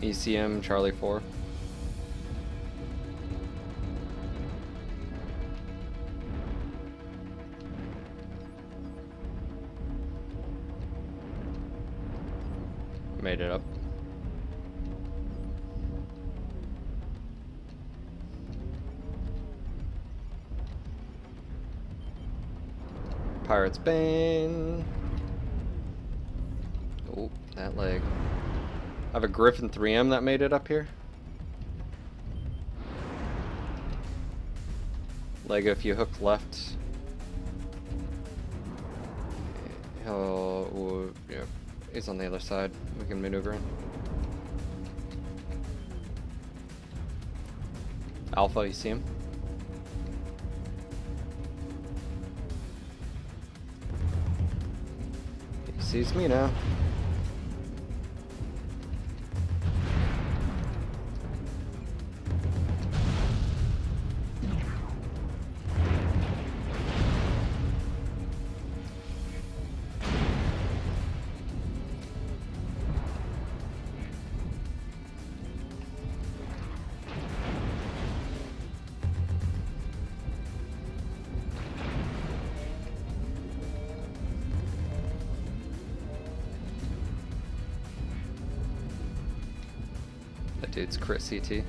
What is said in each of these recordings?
ECM Charlie 4. Made it up. Pirate's Bane. Oh, that leg. I have a Griffin 3M that made it up here. Leg if you hook left. Yeah, he's on the other side. We can maneuver in. Alpha, you see him? He sees me now. That dude's crit CT.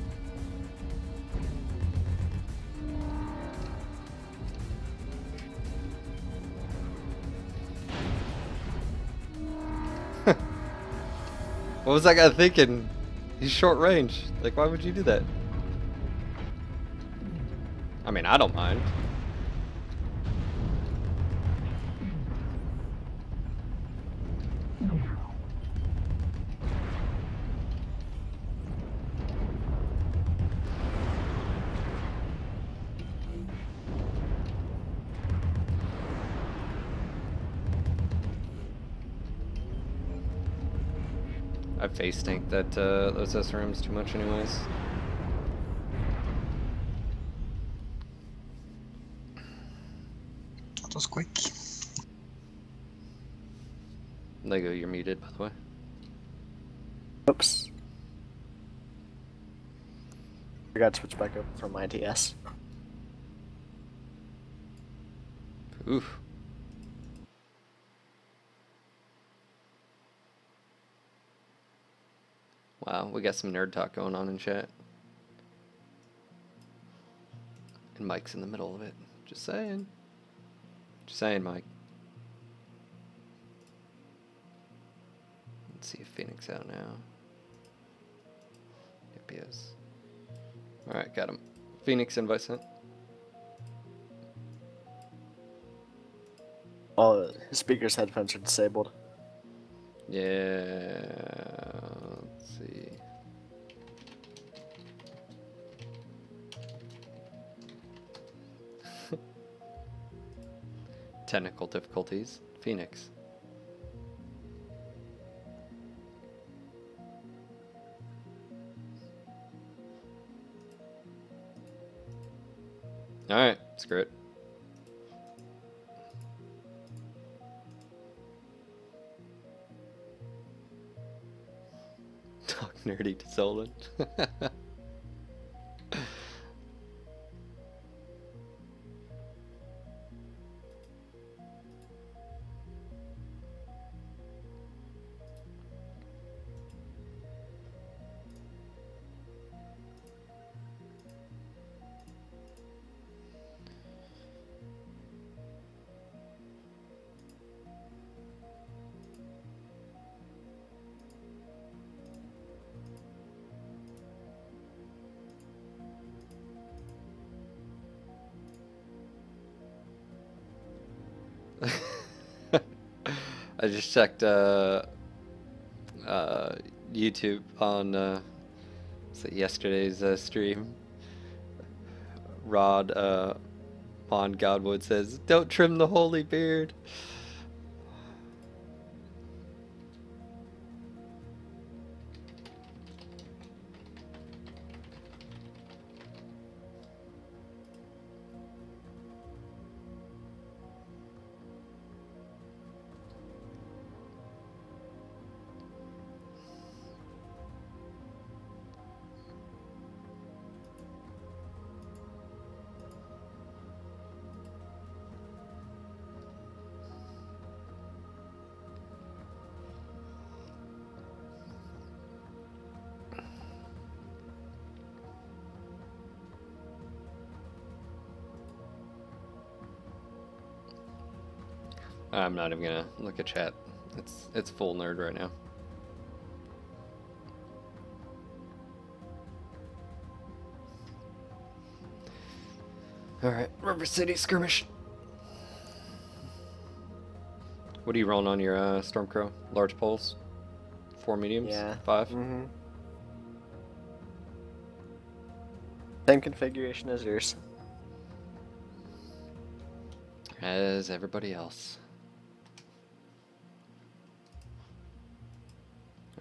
What was that guy thinking? He's short range. Like, why would you do that? I mean, I don't mind. I face tank that those SRMs too much anyways. That was quick. Lego, you're muted, by the way. Oops. I got to switch back up from my TS. Oof. Wow, we got some nerd talk going on in chat. And Mike's in the middle of it. Just saying. Just saying, Mike. Let's see if Phoenix out now. Yep, he is. Alright, got him. Phoenix invite sent. Oh, his speaker's headphones are disabled. Yeah, let's see. Technical difficulties. Phoenix. Alright, screw it. Talk nerdy to Solon. I just checked YouTube on yesterday's stream. Rod Mon Godwood says, "Don't trim the holy beard." I'm not even gonna look at chat. It's full nerd right now. Alright, River City skirmish. What are you rolling on your Stormcrow? Large poles? 4 mediums? Yeah. 5? Mm-hmm. Same configuration as yours. As everybody else.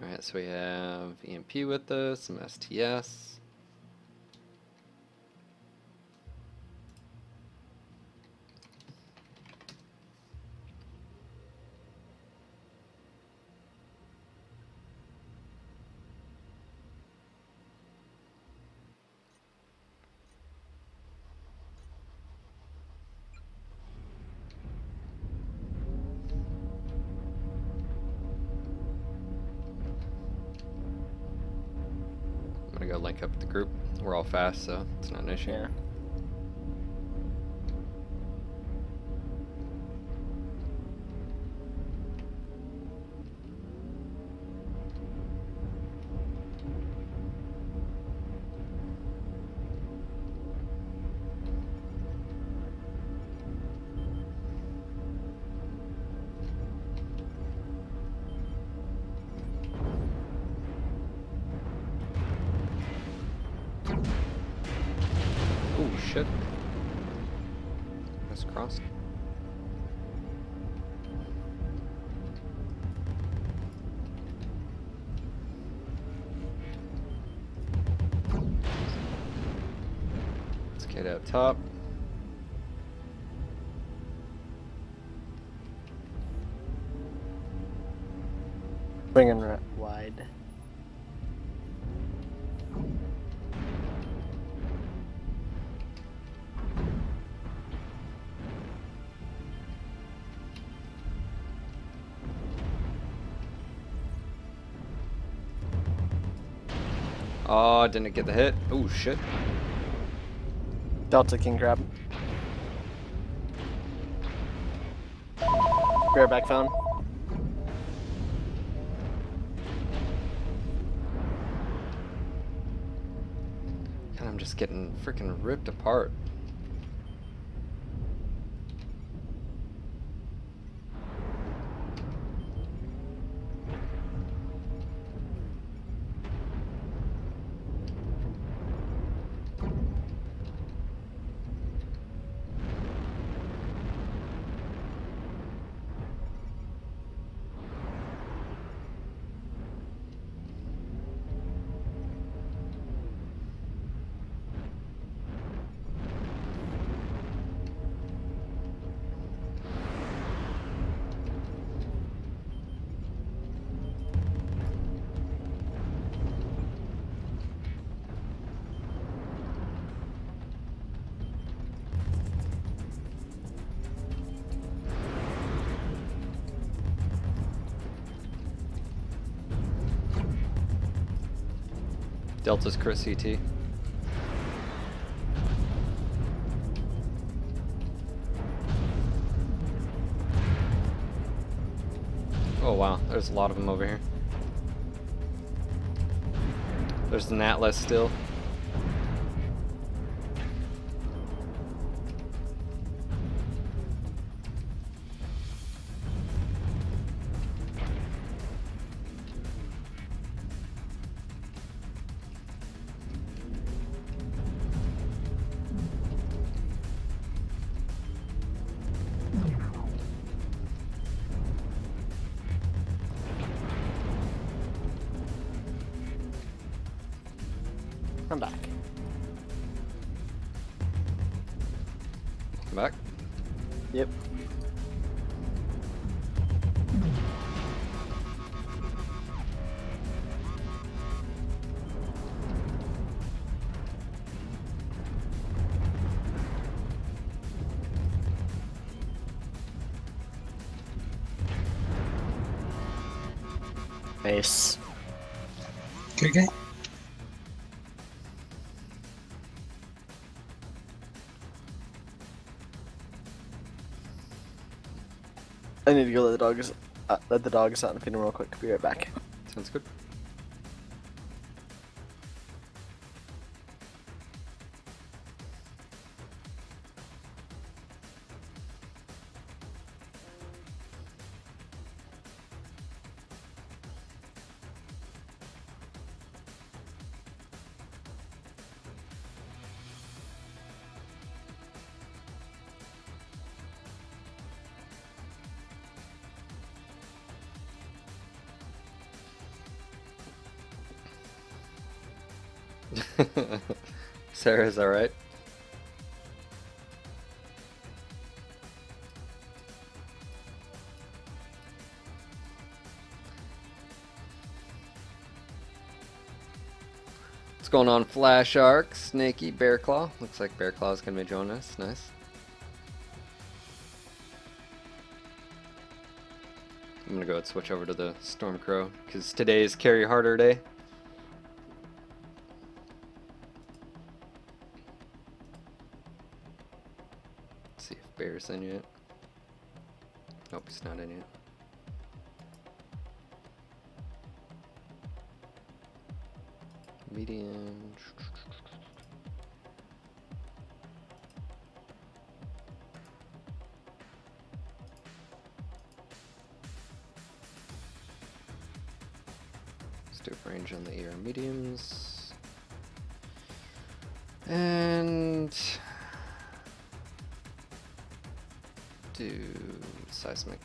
Alright, so we have EMP with us, some STS. I'm gonna go link up with the group. We're all fast, so it's not an issue. Yeah. Oh shit. That's crossed. Let's get up top. Bringing right wide. Oh, didn't get the hit. Oh shit. Delta King Crab. Bareback phone. God, I'm just getting freaking ripped apart. Delta's crit CT. Oh wow, there's a lot of them over here. There's an Atlas still. I'm back. Come back. Yep. Nice. Okay. I need to go let the dogs out and feed them real quick. Be right back. Sounds good. Sarah's alright. What's going on, Flash Arc, Snaky, Bearclaw? Looks like Bearclaw's gonna be joining us. Nice. I'm gonna go and switch over to the Stormcrow because today is Carry Harder Day. See if Bear's in yet. Nope, he's not in yet. Medium. Let's do range on the ear mediums. And do seismic.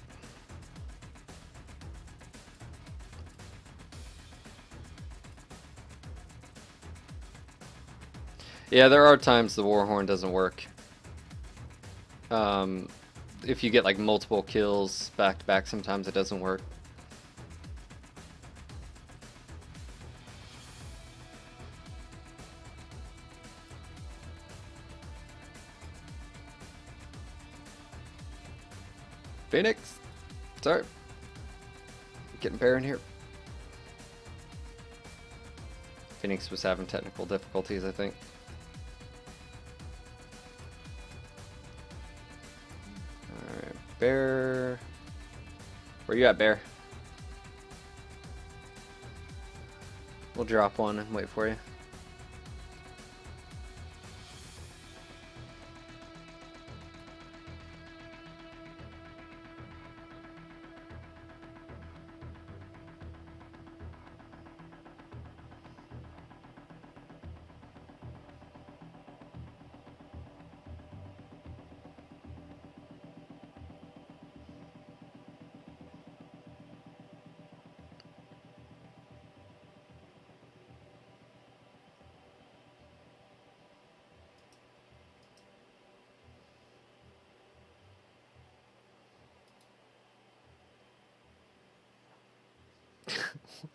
Yeah, there are times the Warhorn doesn't work. If you get like multiple kills back to back, sometimes it doesn't work. Phoenix! Sorry. Getting Bear in here. Phoenix was having technical difficulties, I think. Alright, Bear. Where you at, Bear? We'll drop one and wait for you.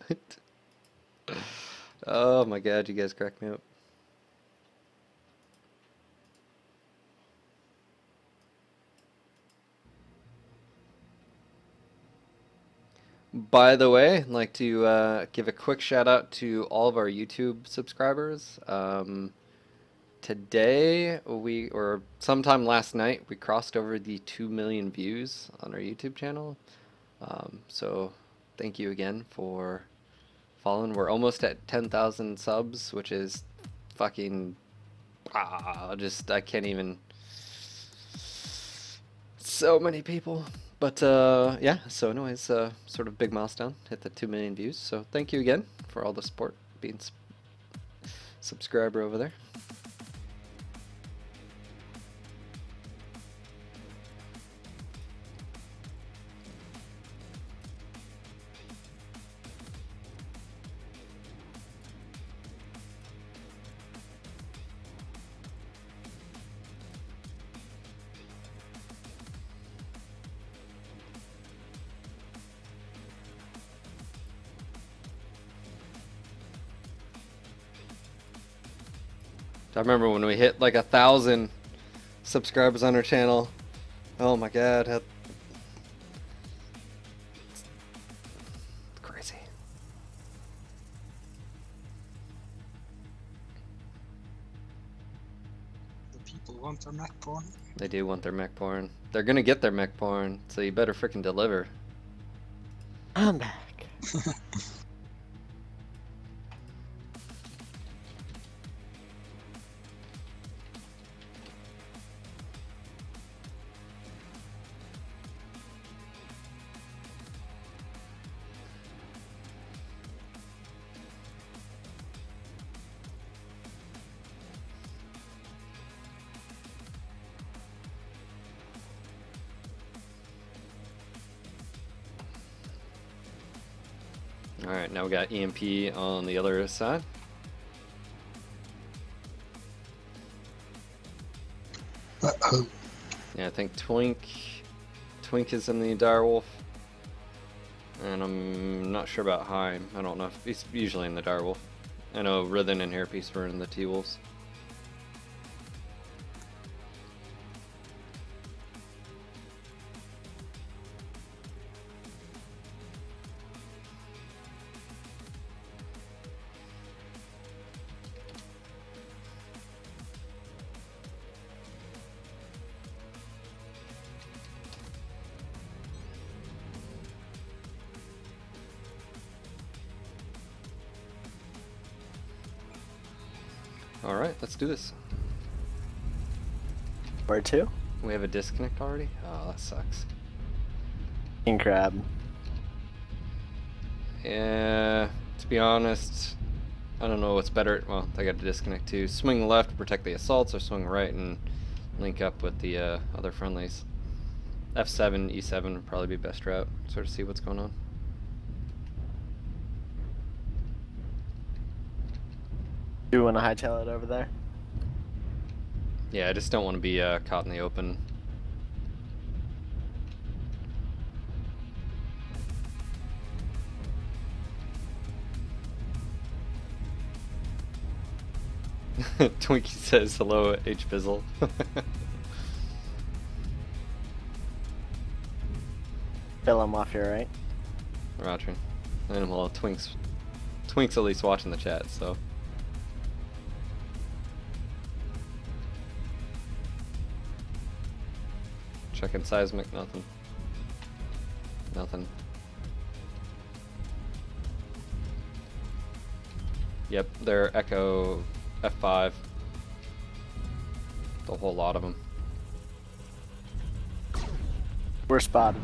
What? Oh my god, you guys cracked me up. By the way, I'd like to give a quick shout out to all of our YouTube subscribers. Today, or sometime last night, we crossed over the 2 million views on our YouTube channel. So thank you again for following. We're almost at 10,000 subs, which is fucking, I can't even, so many people. But yeah, so anyways, sort of big milestone, hit the 2 million views. So thank you again for all the support, being subscriber over there. I remember when we hit like 1,000 subscribers on our channel. Oh my god, it's crazy. The People want their mech porn. They do want their mech porn. They're gonna get their mech porn, so you better frickin' deliver. I'm back. Alright, now we got EMP on the other side. Uh-oh. Yeah, I think Twink is in the direwolf. And I'm not sure about Heim. I don't know if he's usually in the direwolf. I know Rithen and Hairpiece were in the T-Wolves. Alright, let's do this. Where to? We have a disconnect already? Oh, that sucks. King Crab. Yeah, to be honest, I don't know what's better. Well, I got to disconnect too. Swing left to protect the assaults, or swing right and link up with the other friendlies. F7, E7 would probably be best route. Sort of see what's going on. Do you want to hightail it over there? Yeah, I just don't want to be caught in the open. Twinkie says hello, H Bizzle. Fill him off here, right? Roger. And well, Twink's at least watching the chat, so. Checking seismic, nothing. Nothing. Yep, they're Echo F5. The whole lot of them. We're spotted.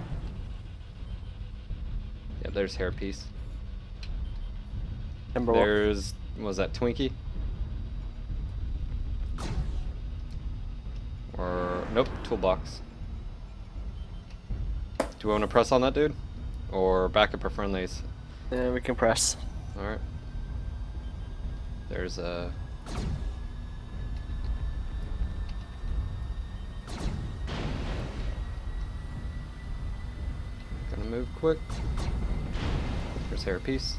Yep, there's Hairpiece. Timberwolf. There's, was that Twinkie? Or, nope, Toolbox. Do we want to press on that dude? Or back up our friendlies? Yeah, we can press. Alright. There's a... Gonna move quick. There's Hairpiece.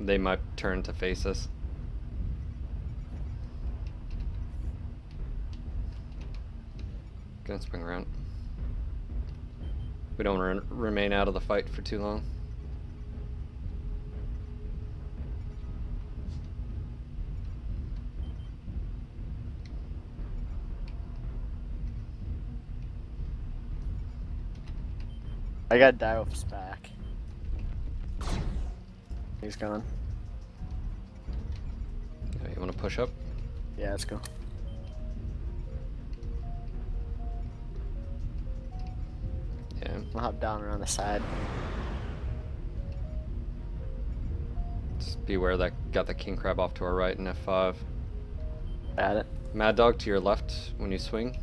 They might turn to face us. Gonna swing around. We don't remain out of the fight for too long. I got Direwolf's back. He's gone. You want to push up? Yeah, let's go. Yeah. We'll hop down around the side. Just beware that got the king crab off to our right in F5. Got it. Mad Dog to your left when you swing.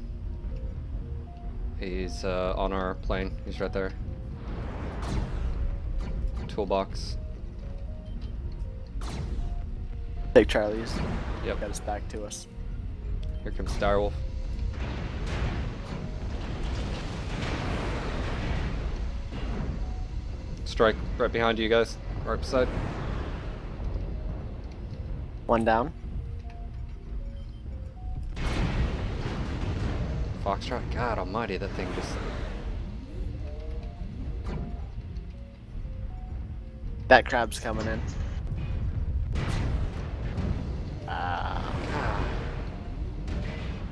He's on our plane. He's right there. Toolbox. Take Charlie's. Yep. Got us back to us. Here comes Direwolf. Strike right behind you guys. Right beside. One down. Foxtrot. God almighty, that thing just... That crab's coming in.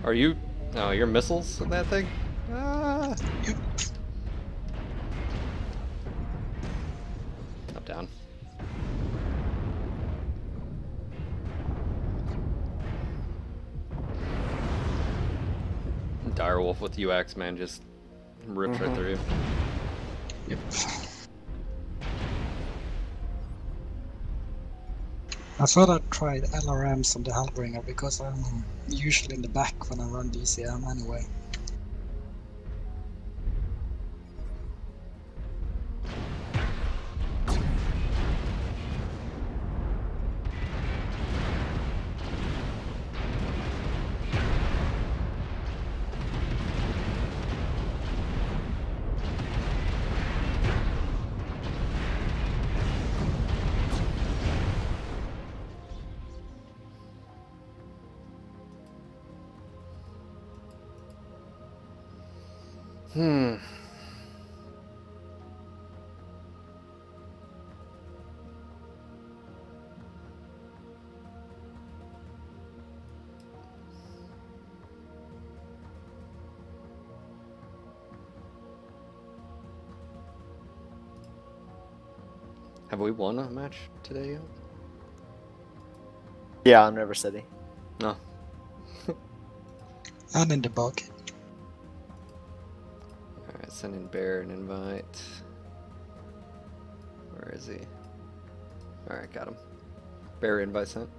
Are you? Oh, your missiles in that thing? Ah! Yep. Up, down. Direwolf with UX, man, just rips right through you. Yep. I thought I'd tried LRMs on the Hellbringer because I'm usually in the back when I run DCM anyway. Hmm. Have we won a match today yet? Yeah, on River City. No. And in the bug. Alright, send in Bear an invite. Where is he? Alright, got him. Bear invite sent.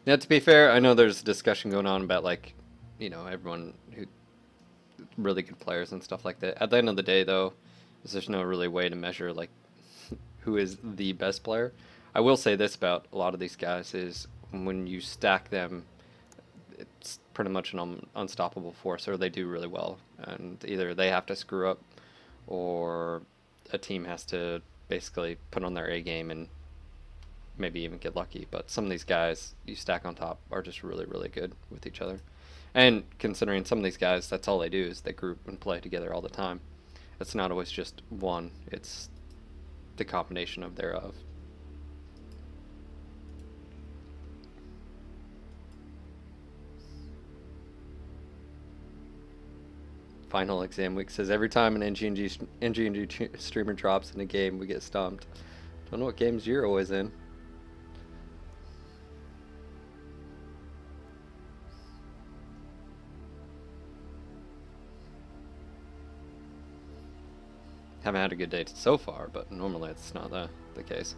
Now, to be fair, I know there's discussion going on about, like, you know, everyone who really good players and stuff like that. At the end of the day, though, there's no really way to measure, like, who is the best player. I will say this about a lot of these guys is when you stack them, it's pretty much an unstoppable force, or they do really well, and either they have to screw up, or a team has to basically put on their A game and maybe even get lucky. But some of these guys you stack on top are just really, really good with each other. And considering some of these guys, that's all they do is they group and play together all the time. It's not always just one, it's the combination of thereof. Final Exam Week says every time an NG streamer drops in a game, we get stumped. Don't know what games you're always in. Haven't had a good day so far, but normally it's not the case.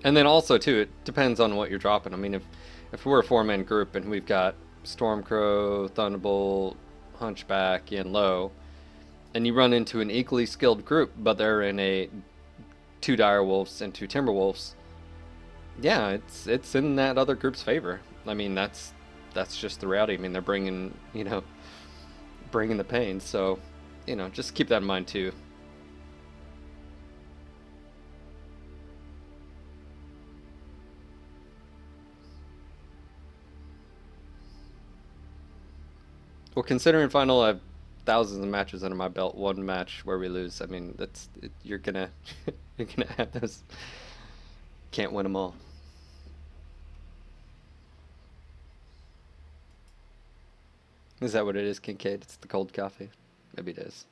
And then also too, it depends on what you're dropping. I mean, if we're a four-man group and we've got Stormcrow, Thunderbolt, Hunchback, and Low, and you run into an equally skilled group, but they're in a two Direwolves and two Timberwolves, yeah, it's in that other group's favor. I mean, that's just the reality. I mean, they're bringing bringing the pain. So, just keep that in mind too. Well, considering final, I have thousands of matches under my belt. One match where we lose, I mean, you're gonna you're gonna have those. Can't win them all. Is that what it is, Kincaid? It's the cold coffee. Maybe it is.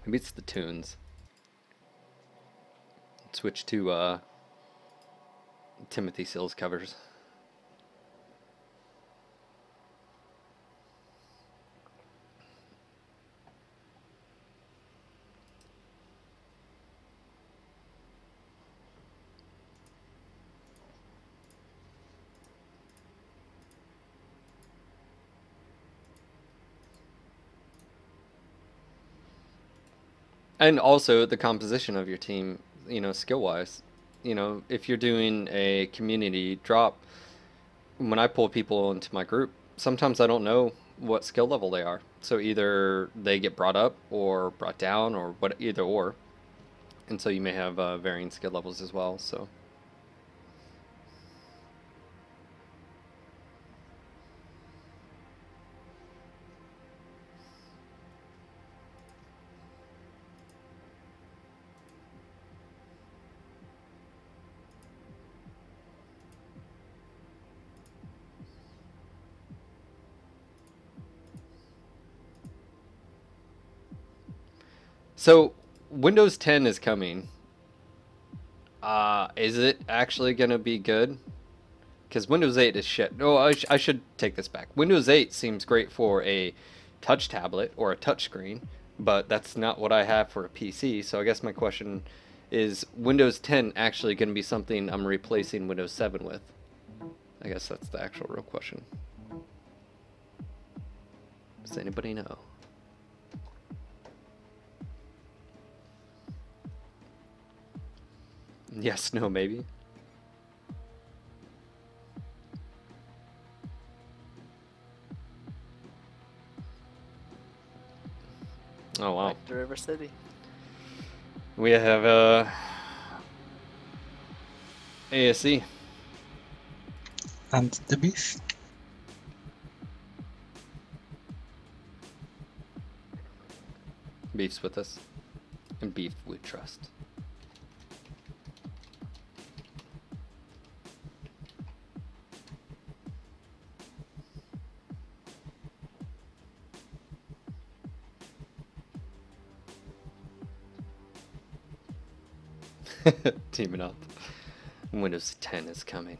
Maybe it's the tunes. Switch to Timothy Sills covers. And also the composition of your team, skill-wise. If you're doing a community drop, when I pull people into my group, sometimes I don't know what skill level they are. So either they get brought up or brought down, or what, either or. And so you may have varying skill levels as well. So. So Windows 10 is coming. Is it actually gonna be good? Because Windows 8 is shit. No, I should take this back. Windows 8 seems great for a touch tablet or a touch screen, but that's not what I have for a PC. So I guess my question is, Windows 10 actually going to be something I'm replacing Windows 7 with? I guess that's the actual real question. Does anybody know? Yes, no, maybe. Oh wow. Back to River City. We have ASE. And the beef. Beef's with us. And beef we trust. Teaming up. Windows 10 is coming.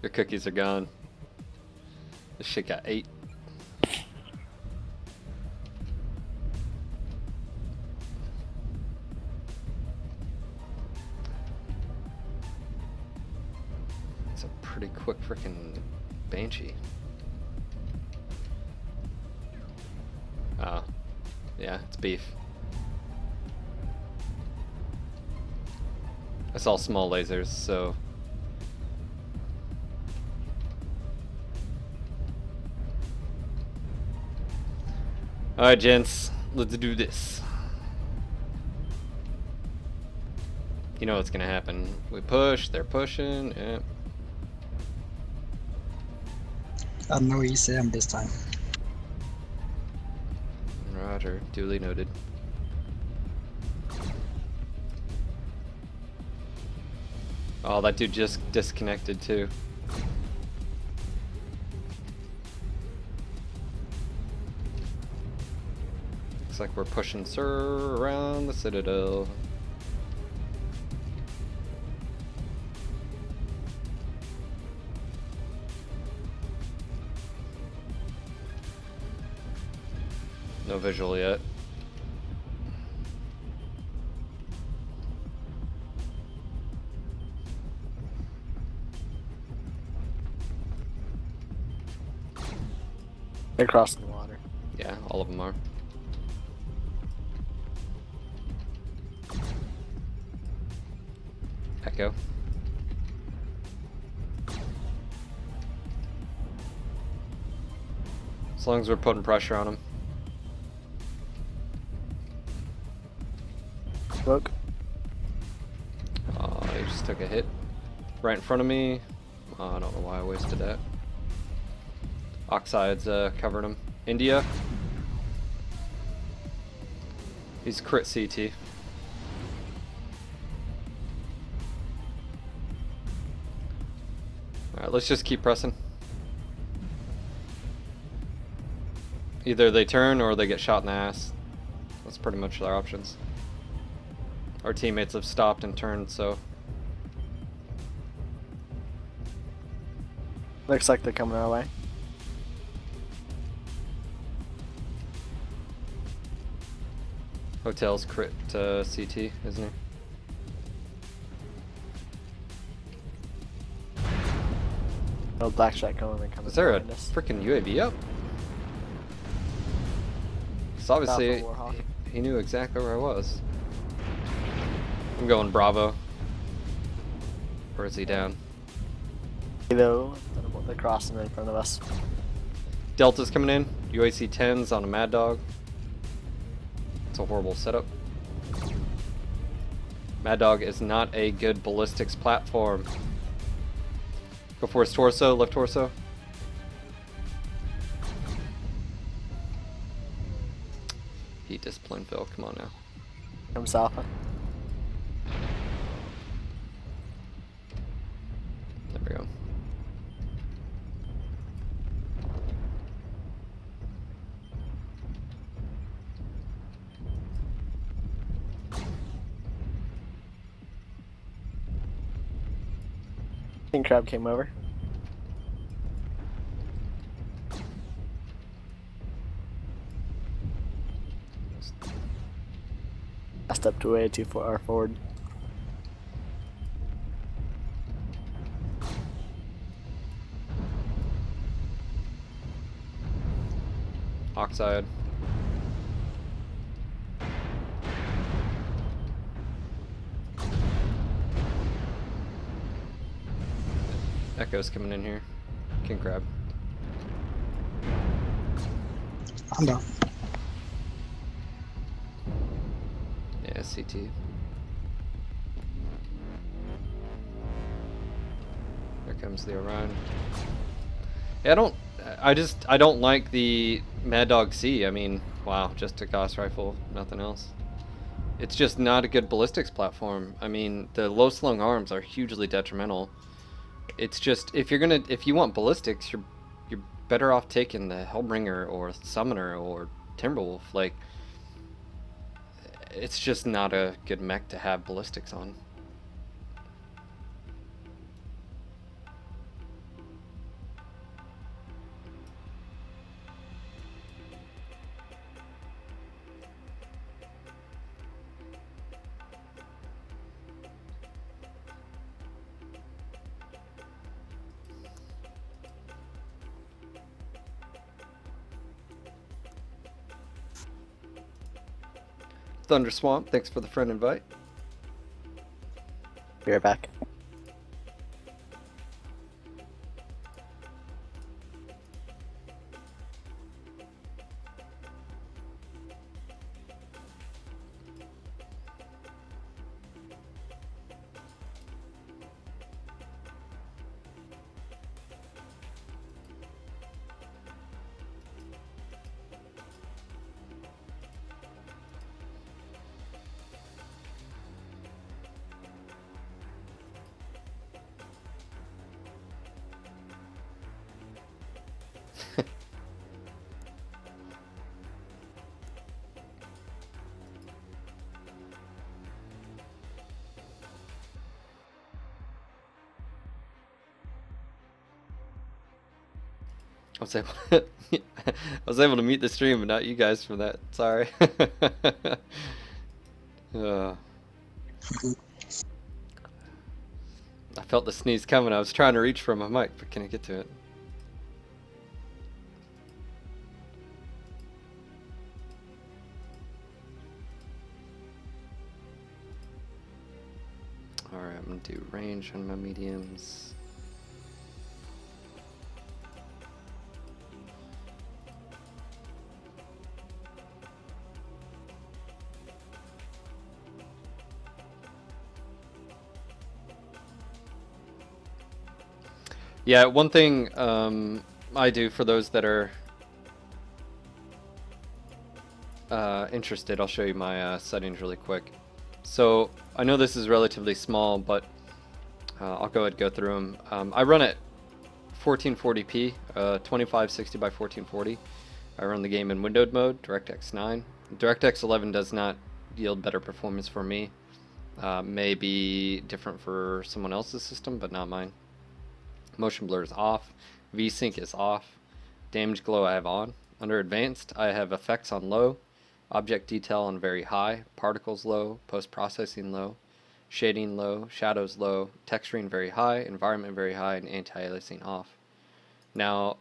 Your cookies are gone. This shit got 8. It's a pretty quick freaking Banshee. Oh. Yeah, it's beef. I saw small lasers, so... Alright, gents, let's do this. You know what's gonna happen. We push, they're pushing, yeah. And no ECM this time. Roger, duly noted. Oh, that dude just disconnected too. Looks like we're pushing Sir around the Citadel. No visual yet. They're crossing the water. Yeah, all of them are. Echo. As long as we're putting pressure on them. Look. Oh, he just took a hit right in front of me. Oh, I don't know why I wasted that. Oxide's covering him. India. He's crit CT. Alright, let's just keep pressing. Either they turn or they get shot in the ass. That's pretty much their options. Our teammates have stopped and turned, so... Looks like they're coming our way. Hotel's crit CT, isn't he? No black shot coming. Is there a behind us. freaking UAV up? So obviously Alpha Warhawk. he knew exactly where I was. I'm going Bravo. Or is he down? Though, they're crossing in front of us. Delta's coming in. UAC 10s on a Mad Dog. It's a horrible setup. Mad Dog is not a good ballistics platform. Go for his torso, left torso. Heat discipline, Phil. Come on now. Comes Alpha. There we go. King Crab came over. I stepped way too far forward. Oxide. Echo's coming in here. King Crab. I'm down. Yeah, CT. Here comes the Orion. Yeah, I don't like the Mad Dog C. I mean, wow, just a Gauss rifle, nothing else. It's just not a good ballistics platform. I mean, the low slung arms are hugely detrimental. It's just if you want ballistics, you're better off taking the Hellbringer or Summoner or Timberwolf. Like, it's just not a good mech to have ballistics on. Thunder Swamp, thanks for the friend invite. Be right back. I was able to mute the stream, but not you guys for that. Sorry. I felt the sneeze coming. I was trying to reach for my mic, but can I get to it? Alright, I'm gonna do range on my mediums. Yeah, one thing I do for those that are interested, I'll show you my settings really quick. So I know this is relatively small, but I'll go ahead and go through them. I run at 1440p, 2560 by 1440. I run the game in windowed mode, DirectX 9. DirectX 11 does not yield better performance for me. May be different for someone else's system, but not mine. Motion blur is off. VSync is off. Damage glow I have on. Under advanced, I have effects on low. Object detail on very high, particles low, post-processing low, shading low, shadows low, texturing very high, environment very high, and anti-aliasing off. Now,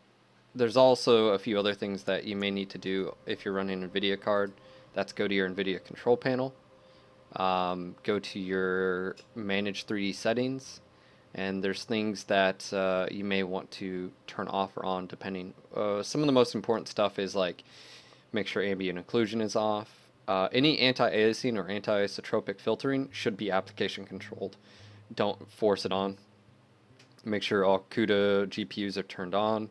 there's also a few other things that you may need to do if you're running an NVIDIA card. That's go to your NVIDIA control panel, go to your manage 3D settings, and there's things that you may want to turn off or on depending. Some of the most important stuff is like make sure ambient occlusion is off. Any anti-aliasing or anti-isotropic filtering should be application controlled. Don't force it on. Make sure all CUDA GPUs are turned on.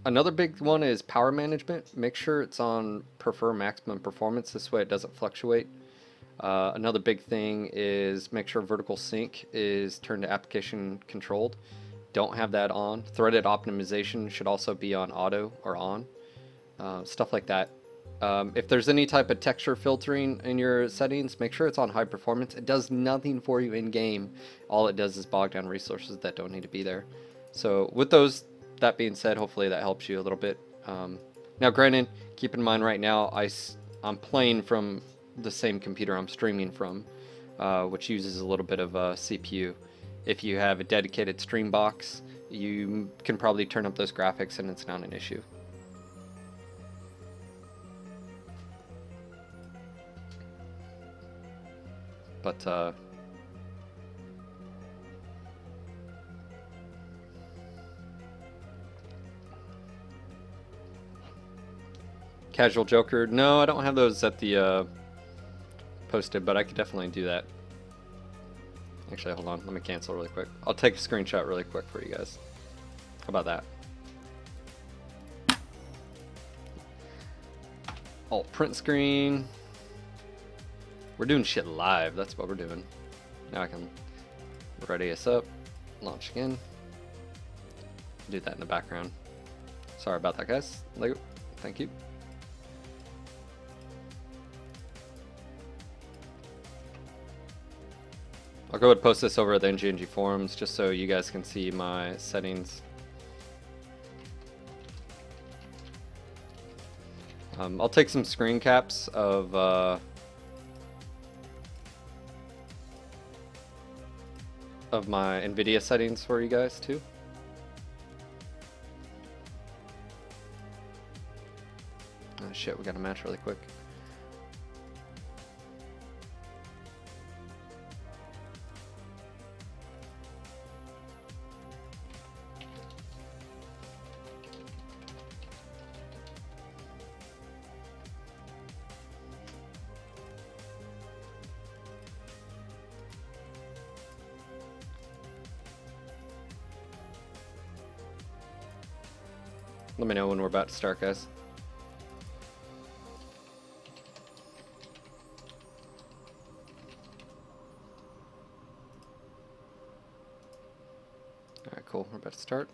Another big one is power management. Make sure it's on prefer maximum performance. This way it doesn't fluctuate. Another big thing is make sure vertical sync is turned to application controlled. Don't have that on. Threaded optimization should also be on auto or on. Stuff like that. If there's any type of texture filtering in your settings, make sure it's on high performance. It does nothing for you in game. All it does is bog down resources that don't need to be there. So with that being said, hopefully that helps you a little bit. Now granted, keep in mind right now I'm playing from the same computer I'm streaming from, which uses a little bit of CPU. If you have a dedicated stream box, you can probably turn up those graphics and it's not an issue. But Casual Joker, no, I don't have those at the posted, but I could definitely do that. Actually, hold on, let me cancel really quick. I'll take a screenshot really quick for you guys. How about that? Alt print screen. We're doing shit live, that's what we're doing. Now I can ready us up, launch again. Do that in the background. Sorry about that, guys. Lego, thank you. I'll go ahead and post this over at the NGNG forums just so you guys can see my settings. I'll take some screen caps of my NVIDIA settings for you guys too. Oh shit, we got a match really quick. Let me know when we're about to start, guys. Alright, cool. We're about to start.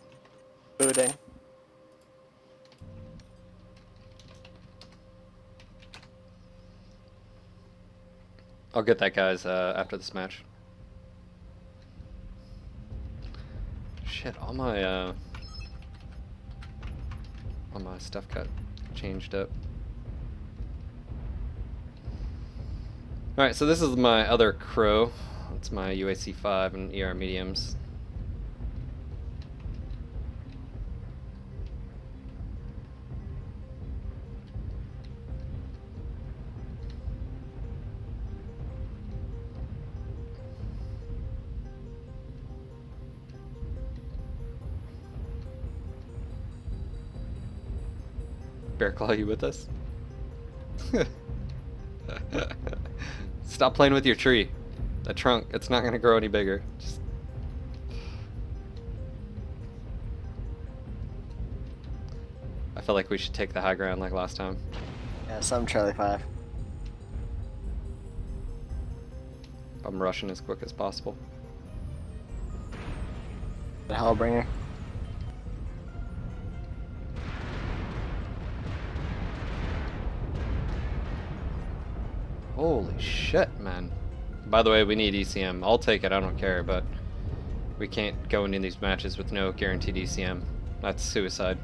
Day. I'll get that, guys, after this match. Shit, all my stuff got changed up. Alright, so this is my other Crow. It's my UAC 5 and ER mediums. Bear Claw, you with us? Stop playing with your tree. The trunk, it's not gonna grow any bigger. Just... I feel like we should take the high ground like last time. Yeah, some Charlie 5. I'm rushing as quick as possible. The Hellbringer. Holy shit, man. By the way, we need ECM. I'll take it, I don't care, but we can't go into these matches with no guaranteed ECM. That's suicide.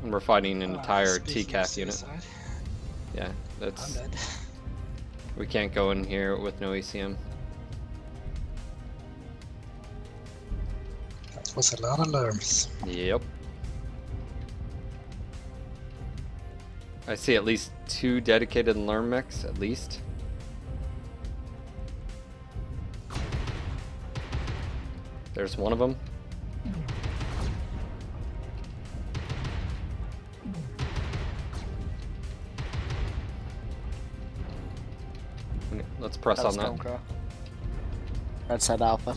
and we're fighting an entire Speaking of TCAF unit. suicide, Yeah, I'm that's dead. we can't go in here with no ECM. That was a lot of alarms. Yep. I see at least 2 dedicated alarm mechs, at least. There's one of them. Let's press on that. Stormcrow. Red side alpha.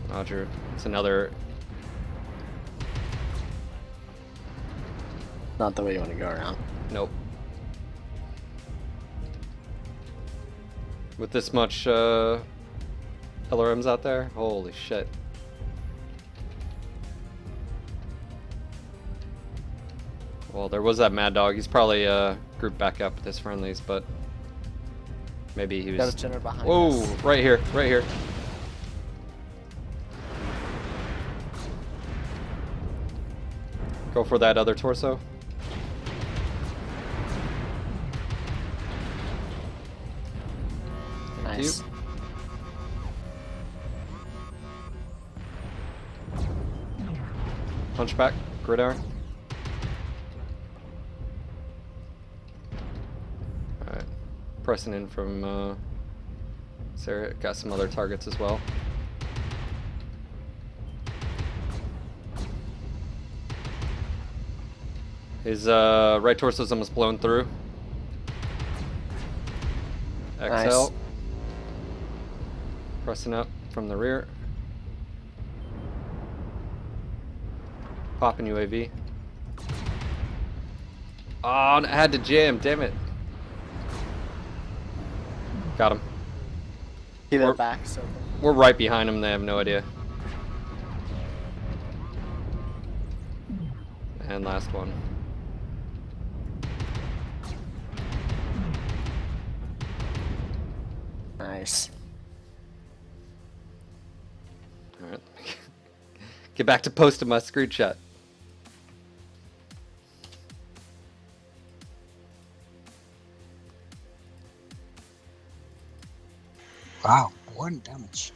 Roger. It's another. Not the way you want to go around. Nope. With this much LRMs out there, holy shit. Well, there was that Mad Dog. He's probably grouped back up with his friendlies, but maybe he Got a was. Jenner behind Whoa! us. Right here, right here. Go for that other torso. Nice. Hunchback, gridiron. Alright. Pressing in from Sarah. Got some other targets as well. His right torso's almost blown through. Exhale. Nice. Pressing up from the rear. Popping UAV. Oh, I had to jam, damn it. Got him. See We're- their backs open. We're right behind him, they have no idea. And last one. Nice. Alright. Get back to posting my screenshot. Wow, 1 damage.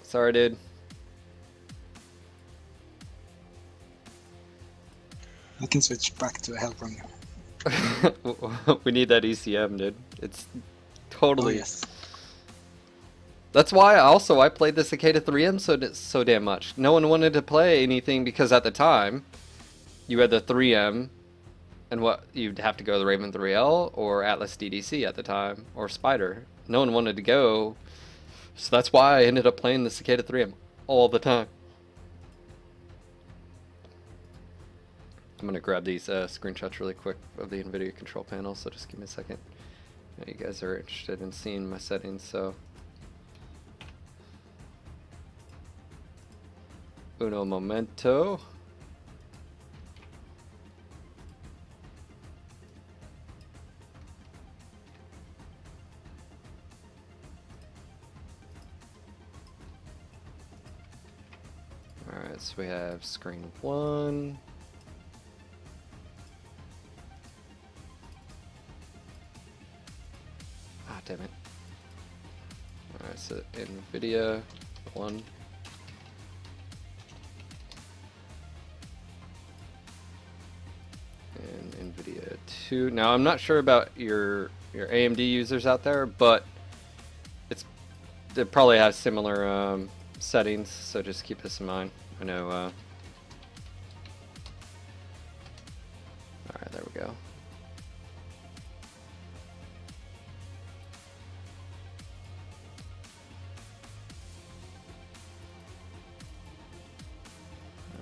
Sorry, dude. I can switch back to a Hellbringer. We need that ECM, dude. It's Oh totally. yes. That's why I played the Cicada 3M so damn much. No one wanted to play anything because at the time, you had the 3M, and what you'd have to go to the Raven 3L or Atlas DDC at the time or Spider. No one wanted to go, so that's why I ended up playing the Cicada 3M all the time. I'm gonna grab these screenshots really quick of the NVIDIA control panel, so just give me a second. I know you guys are interested in seeing my settings, so. Uno momento. Alright, so we have screen 1. Ah, damn it. Alright, so NVIDIA 1. And NVIDIA 2. Now, I'm not sure about your AMD users out there, but it probably has similar settings, so just keep this in mind. I know. Alright, there we go.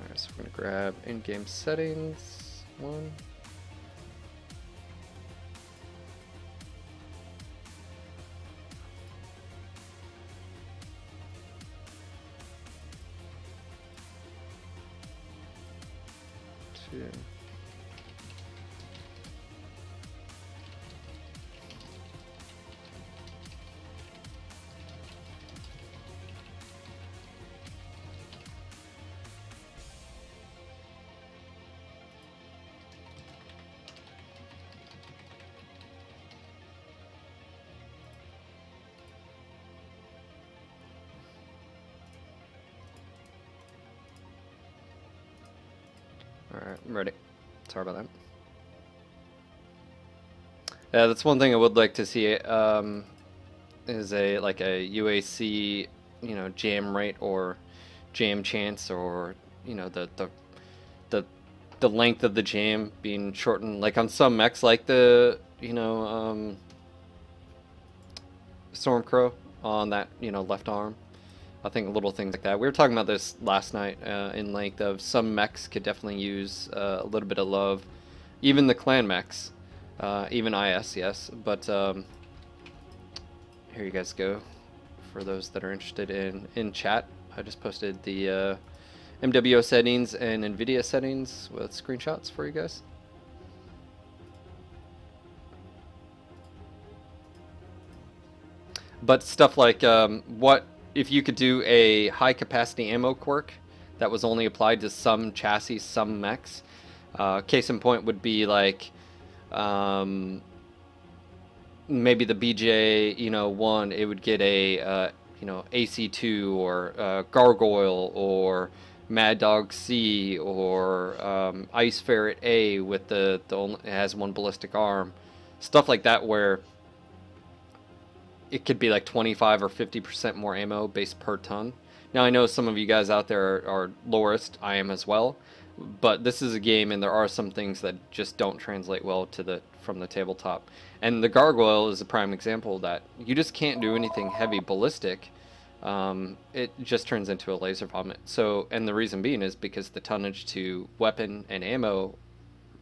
Alright, so we're going to grab in-game settings 1. Two. Alright, I'm ready. Sorry about that. Yeah, that's one thing I would like to see, is a UAC, jam rate or jam chance, or the the length of the jam being shortened. Like on some mechs, like the Stormcrow on that left arm. I think little things like that. We were talking about this last night in length of some mechs could definitely use a little bit of love. Even the clan mechs, even IS, yes. But here you guys go. For those that are interested in chat, I just posted the MWO settings and NVIDIA settings with screenshots for you guys. But stuff like what if you could do a high capacity ammo quirk that was only applied to some chassis, some mechs. Case in point would be like maybe the BJ, 1, it would get a AC2 or Gargoyle or Mad Dog C or Ice Ferret A with it has one ballistic arm, stuff like that where it could be like 25 or 50% more ammo base per ton. Now I know some of you guys out there are lowest, I am as well, but this is a game and there are some things that just don't translate well to from the tabletop. And the Gargoyle is a prime example of that. You just can't do anything heavy ballistic. It just turns into a laser vomit. So, and the reason being is because the tonnage to weapon and ammo,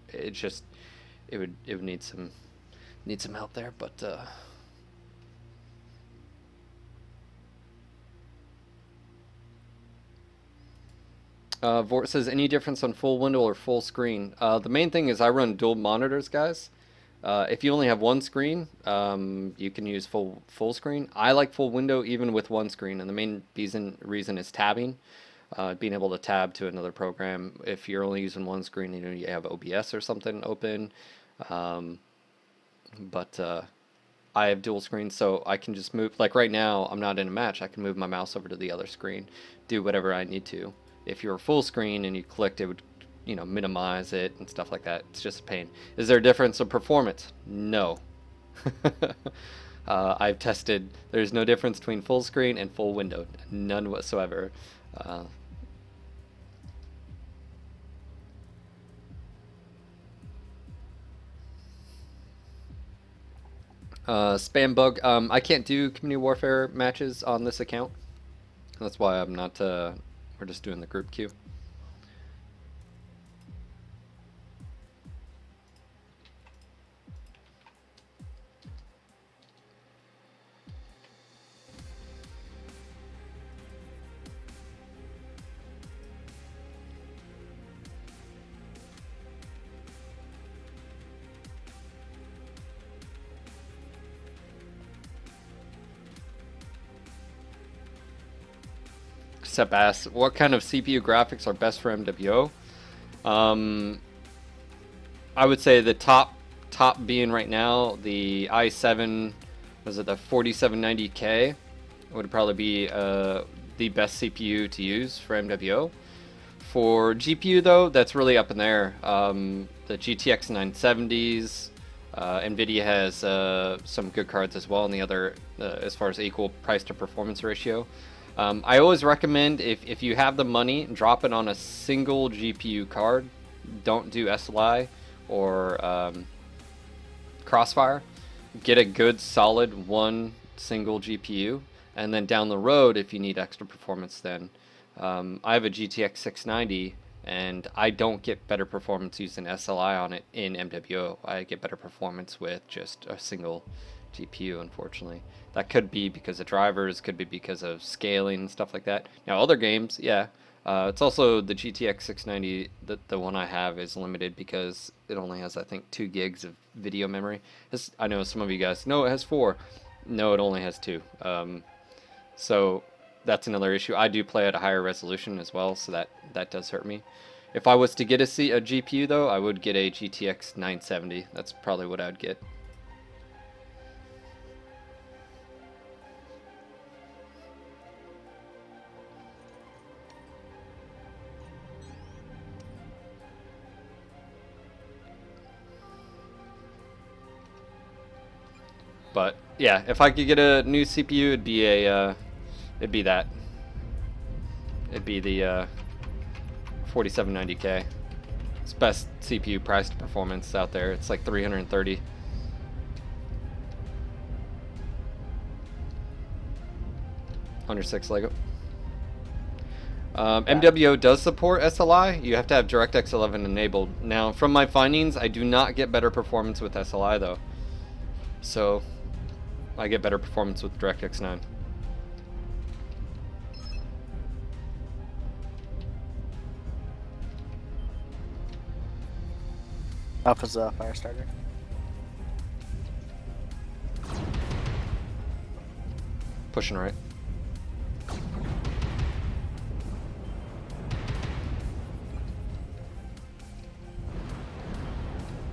it would need some help there, but Vort says, any difference on full window or full screen? The main thing is I run dual monitors, guys. If you only have one screen, you can use full screen. I like full window even with one screen, and the main reason is tabbing. Being able to tab to another program. If you're only using one screen, you have OBS or something open. But I have dual screens, so I can just move. Like right now, I'm not in a match. I can move my mouse over to the other screen, do whatever I need to. If you're full screen and you clicked, it would, minimize it and stuff like that. It's just a pain. Is there a difference of performance? No. I've tested. There's no difference between full screen and full window. None whatsoever. Spam bug. I can't do community warfare matches on this account. That's why I'm not. We're just doing the group queue. Sep asks, what kind of CPU graphics are best for MWO? I would say the top being right now, the i7, was it the 4790K? Would probably be the best CPU to use for MWO. For GPU though, that's really up in there. The GTX 970s, NVIDIA has some good cards as well in the other, as far as equal price to performance ratio. I always recommend if you have the money, drop it on a single GPU card. Don't do SLI or Crossfire. Get a good solid one single GPU, and then down the road, if you need extra performance, then I have a GTX 690, and I don't get better performance using SLI on it in MWO. I get better performance with just a single GPU, unfortunately. That could be because of drivers, could be because of scaling and stuff like that. Now other games, yeah, it's also the GTX 690, the one I have is limited because it only has, I think, 2 gigs of video memory. I know some of you guys, no, it has 4. No, it only has 2. So that's another issue. I do play at a higher resolution as well, so that does hurt me. If I was to get a GPU though, I would get a GTX 970. That's probably what I would get. But yeah, if I could get a new CPU, it'd be a it'd be that. It'd be the 4790K. It's best CPU price to performance out there. It's like 330. Under 6 Lego. MWO does support SLI. You have to have DirectX 11 enabled. Now, from my findings, I do not get better performance with SLI though. So, I get better performance with DirectX 9. Alpha's a fire starter. Pushing right.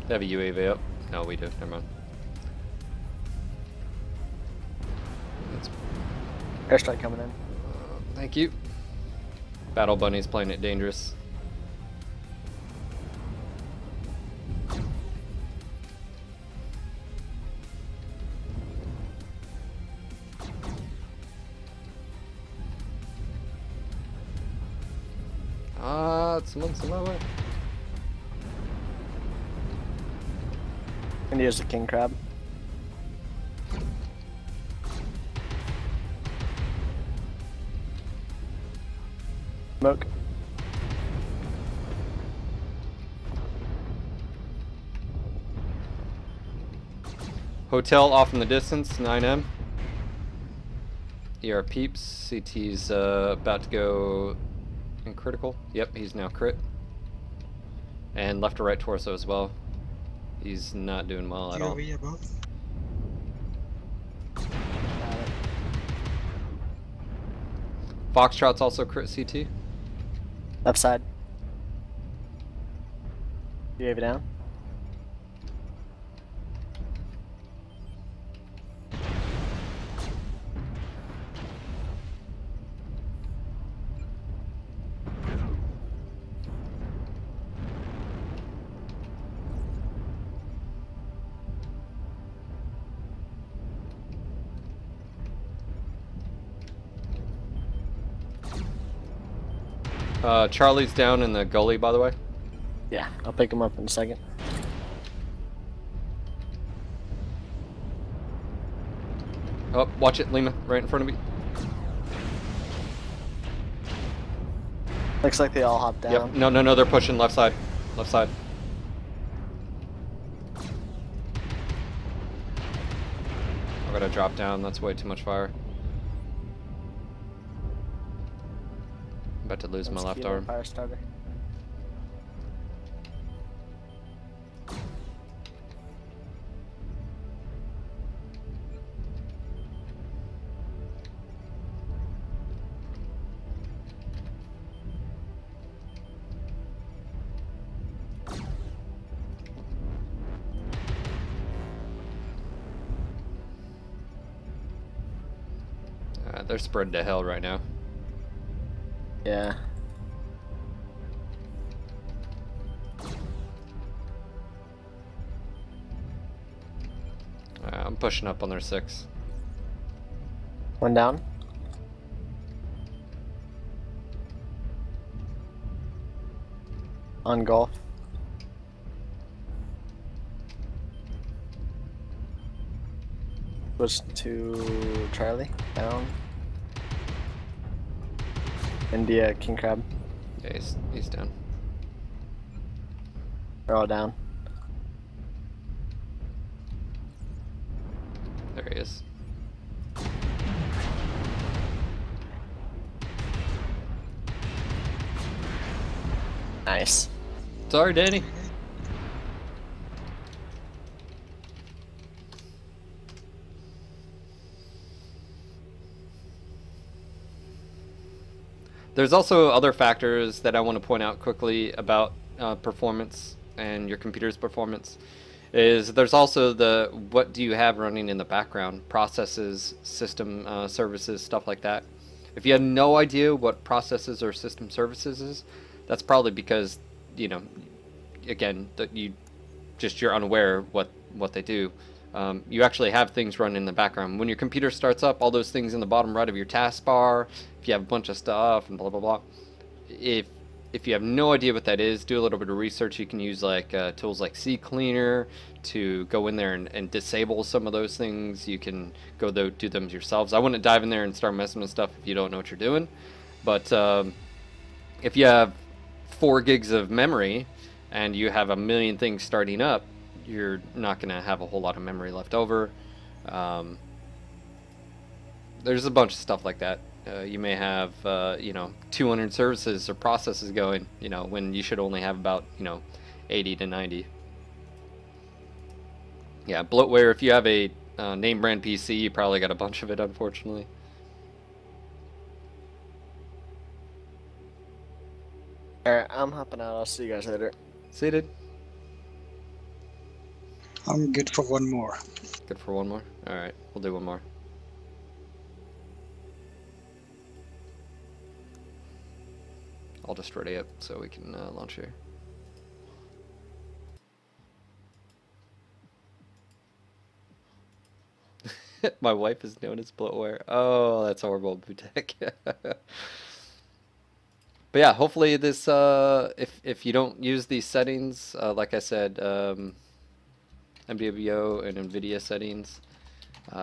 They have a UAV up. No, we do. Never mind. Airstrike coming in. Thank you. Battle Bunny's playing it dangerous. Someone's on my way. And here's the king crab. Smoke. Hotel off in the distance, 9M. ER peeps. CT's about to go in critical. Yep, he's now crit. And left to right torso as well. He's not doing well at all. UAV above. Got it. Foxtrot's also crit CT. Left side. UAV down. Charlie's down in the gully, by the way. Yeah, I'll pick him up in a second. Oh, watch it, Lima, right in front of me. Looks like they all hopped down. Yep. No, no, no, they're pushing left side. Left side. I gotta drop down, that's way too much fire. I'm about to lose my left arm. Fire starter. They're spread to hell right now. Yeah. I'm pushing up on their 6. One down. On golf. Was to Charlie. Down. India king crab. Yeah, he's down. They're all down. There he is. Nice. Sorry, Danny. There's also other factors that I want to point out quickly about performance and your computer's performance. Is there's also the what do you have running in the background, processes, system services, stuff like that. If you have no idea what processes or system services is, that's probably because, you know, again, that you're unaware what they do. you actually have things running in the background. When your computer starts up, all those things in the bottom right of your taskbar, if you have a bunch of stuff and blah blah blah, if you have no idea what that is, do a little bit of research. You can use like tools like CCleaner to go in there and disable some of those things. You can go do them yourselves. I wouldn't dive in there and start messing with stuff if you don't know what you're doing. But if you have 4 gigs of memory and you have a million things starting up, you're not going to have a whole lot of memory left over. There's a bunch of stuff like that. You may have, 200 services or processes going, when you should only have about, 80 to 90. Yeah, bloatware, if you have a name brand PC, you probably got a bunch of it, unfortunately. Alright, I'm hopping out. I'll see you guys later. Seated. I'm good for one more. Good for one more? Alright, we'll do one more. I'll just ready up so we can launch here. My wife is known as bloatware. Oh, that's horrible, Butek. But yeah, hopefully this, if you don't use these settings, like I said, MWO and NVIDIA settings,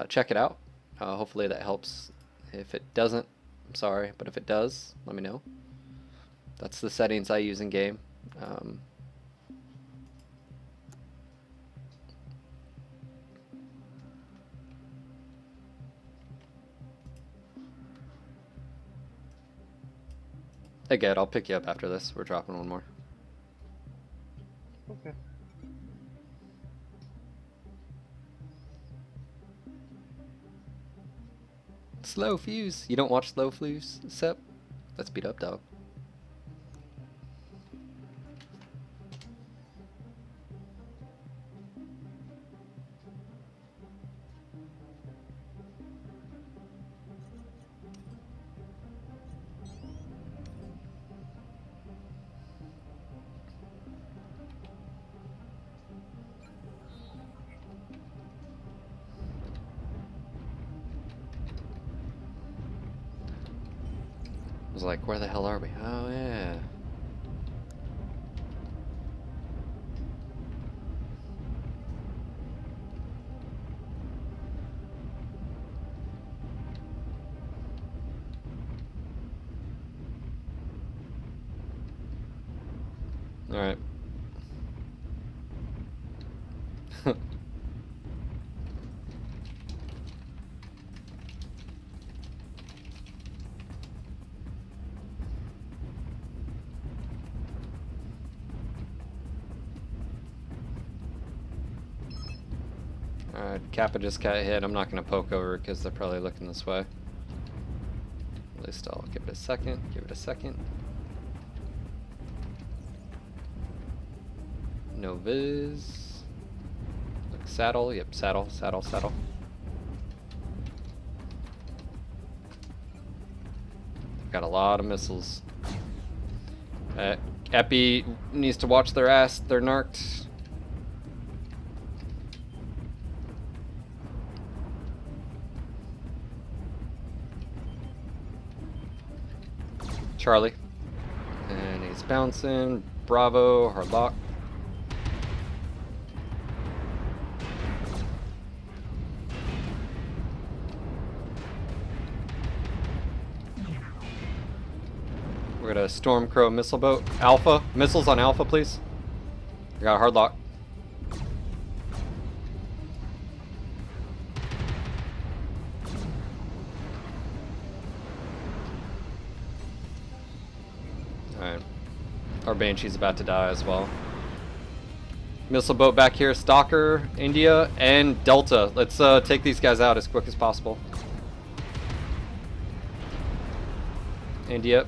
check it out. Hopefully that helps. If it doesn't, I'm sorry, but if it does, let me know. That's the settings I use in game. Hey, Ged, I'll pick you up after this. We're dropping one more. Okay. Slow fuse. You don't watch slow fuse, Sep? Let's beat up, dog. I was like, where the hell are we? Oh, yeah. All right. Alright, Kappa just got hit. I'm not going to poke over because they're probably looking this way. At least I'll give it a second. Give it a second. No viz. Look, saddle. Yep, saddle, saddle, saddle. Got a lot of missiles. Epi needs to watch their ass. They're narked. Charlie. And he's bouncing. Bravo, hard lock. We're gonna Stormcrow missile boat. Alpha. Missiles on Alpha, please. We got a hard lock. Alright. Our Banshee's about to die as well. Missile boat back here. Stalker, India, and Delta. Let's take these guys out as quick as possible. India.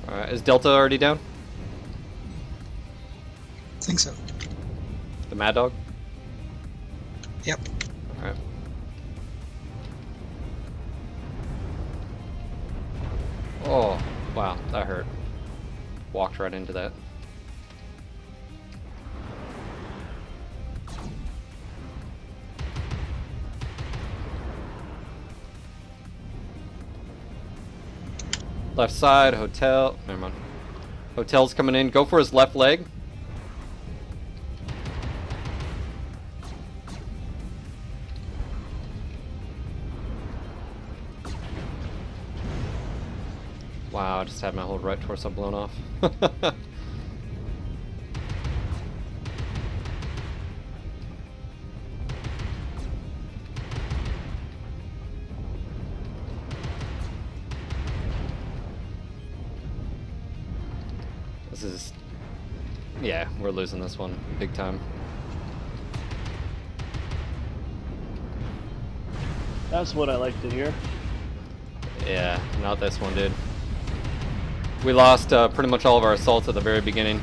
Alright, is Delta already down? I think so. The Mad Dog? Yep. Alright. Oh, wow, that hurt. Walked right into that. Left side, hotel. Never mind. Hotel's coming in. Go for his left leg. Wow, I just had my whole right torso blown off. This is... yeah, we're losing this one big time. That's what I like to hear. Yeah, not this one, dude. We lost pretty much all of our assaults at the very beginning.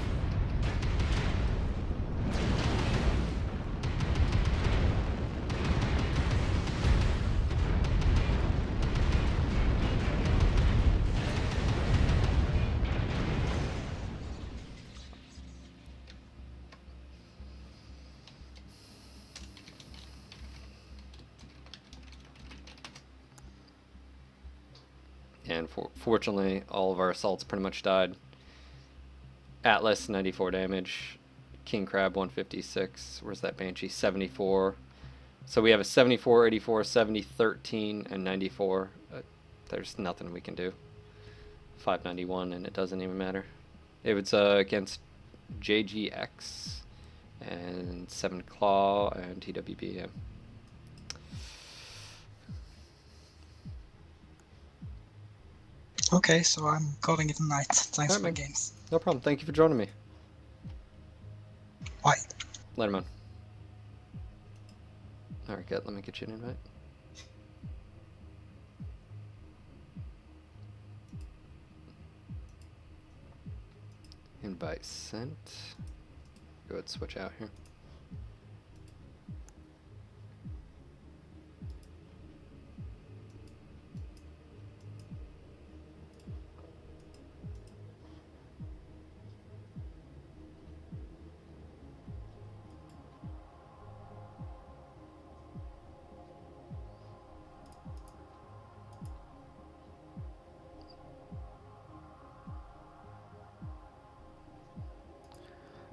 And fortunately, all of our assaults pretty much died. Atlas, 94 damage. King Crab, 156. Where's that Banshee? 74. So we have a 74, 84, 70, 13, and 94. There's nothing we can do. 591, and it doesn't even matter. It was against JGX and 7 Claw and TWB, yeah. Okay, so I'm calling it a night. Thanks Alright, for man. the games. No problem. Thank you for joining me. Bye. Later, man. Alright, good. Let me get you an invite. Invite sent. Go ahead and switch out here.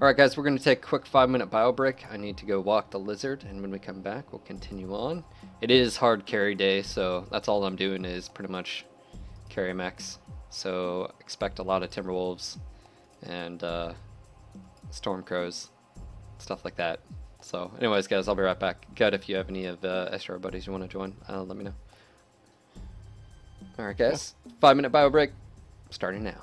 Alright guys, we're going to take a quick 5-minute bio break. I need to go walk the lizard, and when we come back, we'll continue on. It is hard carry day, so that's all I'm doing is pretty much carry mechs. So expect a lot of Timberwolves and Storm Crows, stuff like that. So anyways guys, I'll be right back. Good, if you have any of SR buddies you want to join, let me know. Alright guys, 5-minute bio break, starting now.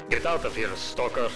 Get out of here, stalker.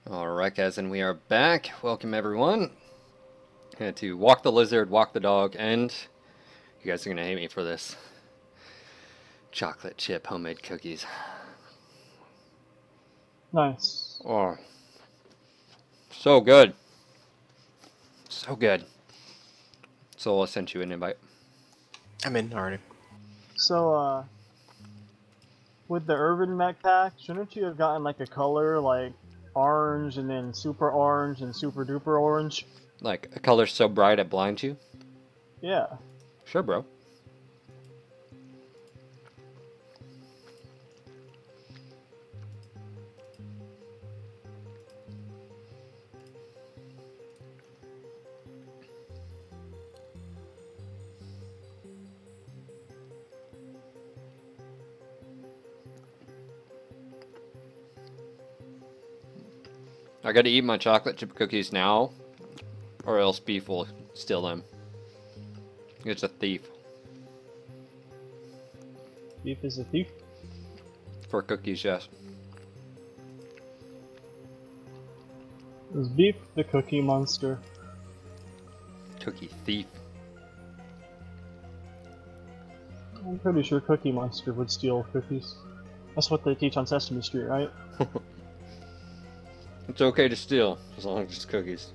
Alright guys, and we are back. Welcome everyone. Had to walk the lizard, walk the dog, and you guys are going to hate me for this. Chocolate chip homemade cookies. Nice. Oh, so good. So good. So I sent you an invite. I'm in already. So, with the urban mech pack, shouldn't you have gotten like a color like orange and then super orange and super duper orange? Like, a color so bright it blinds you? Yeah. Sure, bro. I gotta eat my chocolate chip cookies now, or else beef will steal them. It's a thief. Beef is a thief. For cookies, yes. Is beef the cookie monster? Cookie thief. I'm pretty sure Cookie Monster would steal cookies. That's what they teach on Sesame Street, right? It's okay to steal, as long as it's cookies.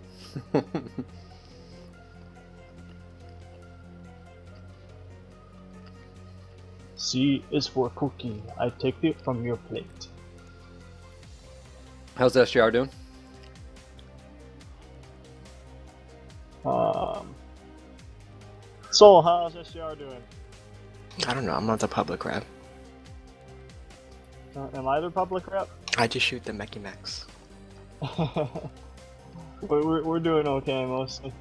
C is for cookie. I take it from your plate. How's SGR doing? Soul, how's SGR doing? I don't know, I'm not the public rep. Am I the public rep? I just shoot the Mechie Mechs. we're doing okay mostly.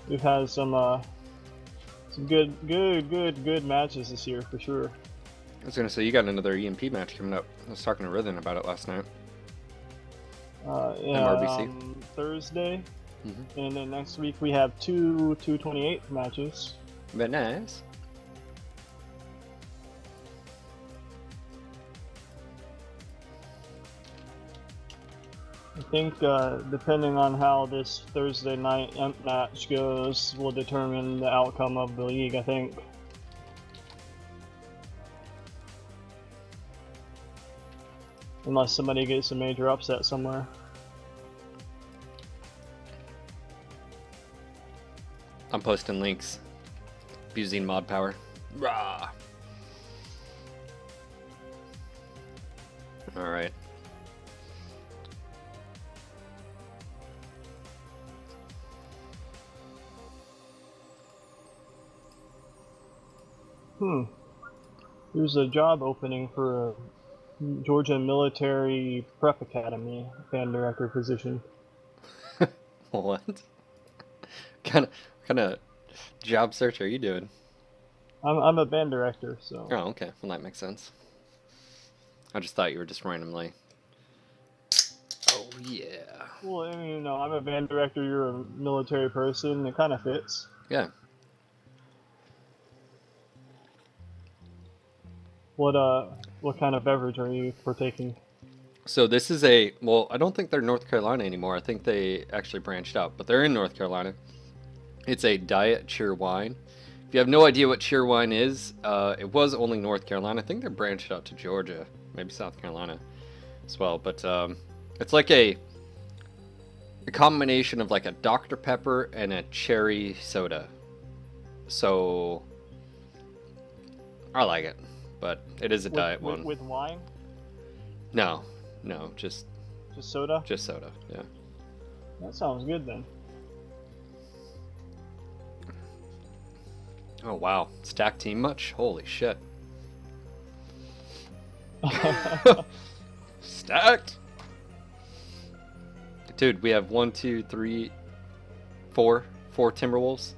We've had some good matches this year for sure. I was gonna say, you got another EMP match coming up. I was talking to Rhythm about it last night. Yeah, MRBC. Thursday, Mm-hmm. and then next week we have two 228 matches. But nice. I think depending on how this Thursday night match goes will determine the outcome of the league, I think. Unless somebody gets a major upset somewhere. I'm posting links. Abusing mod power. Rah! Alright. Hmm. There's a job opening for a Georgia Military Prep Academy band director position. What kind of job search are you doing? I'm a band director, so. Oh, okay. Well, that makes sense. I just thought you were just randomly. Oh yeah. Well, I mean, you know, I'm a band director. You're a military person. It kind of fits. Yeah. What kind of beverage are you partaking? So this is well, I don't think they're North Carolina anymore. I think they actually branched out, but they're in North Carolina. It's a diet cheer wine. If you have no idea what cheer wine is, it was only North Carolina. I think they're branched out to Georgia, maybe South Carolina as well. But it's like a combination of like a Dr. Pepper and a cherry soda. So I like it, but it is a diet one. With wine? No, Just soda? just soda. Yeah. That sounds good then. Oh wow, stack team much? Holy shit. Stacked. Dude, we have 1, 2, 3, 4 Timberwolves.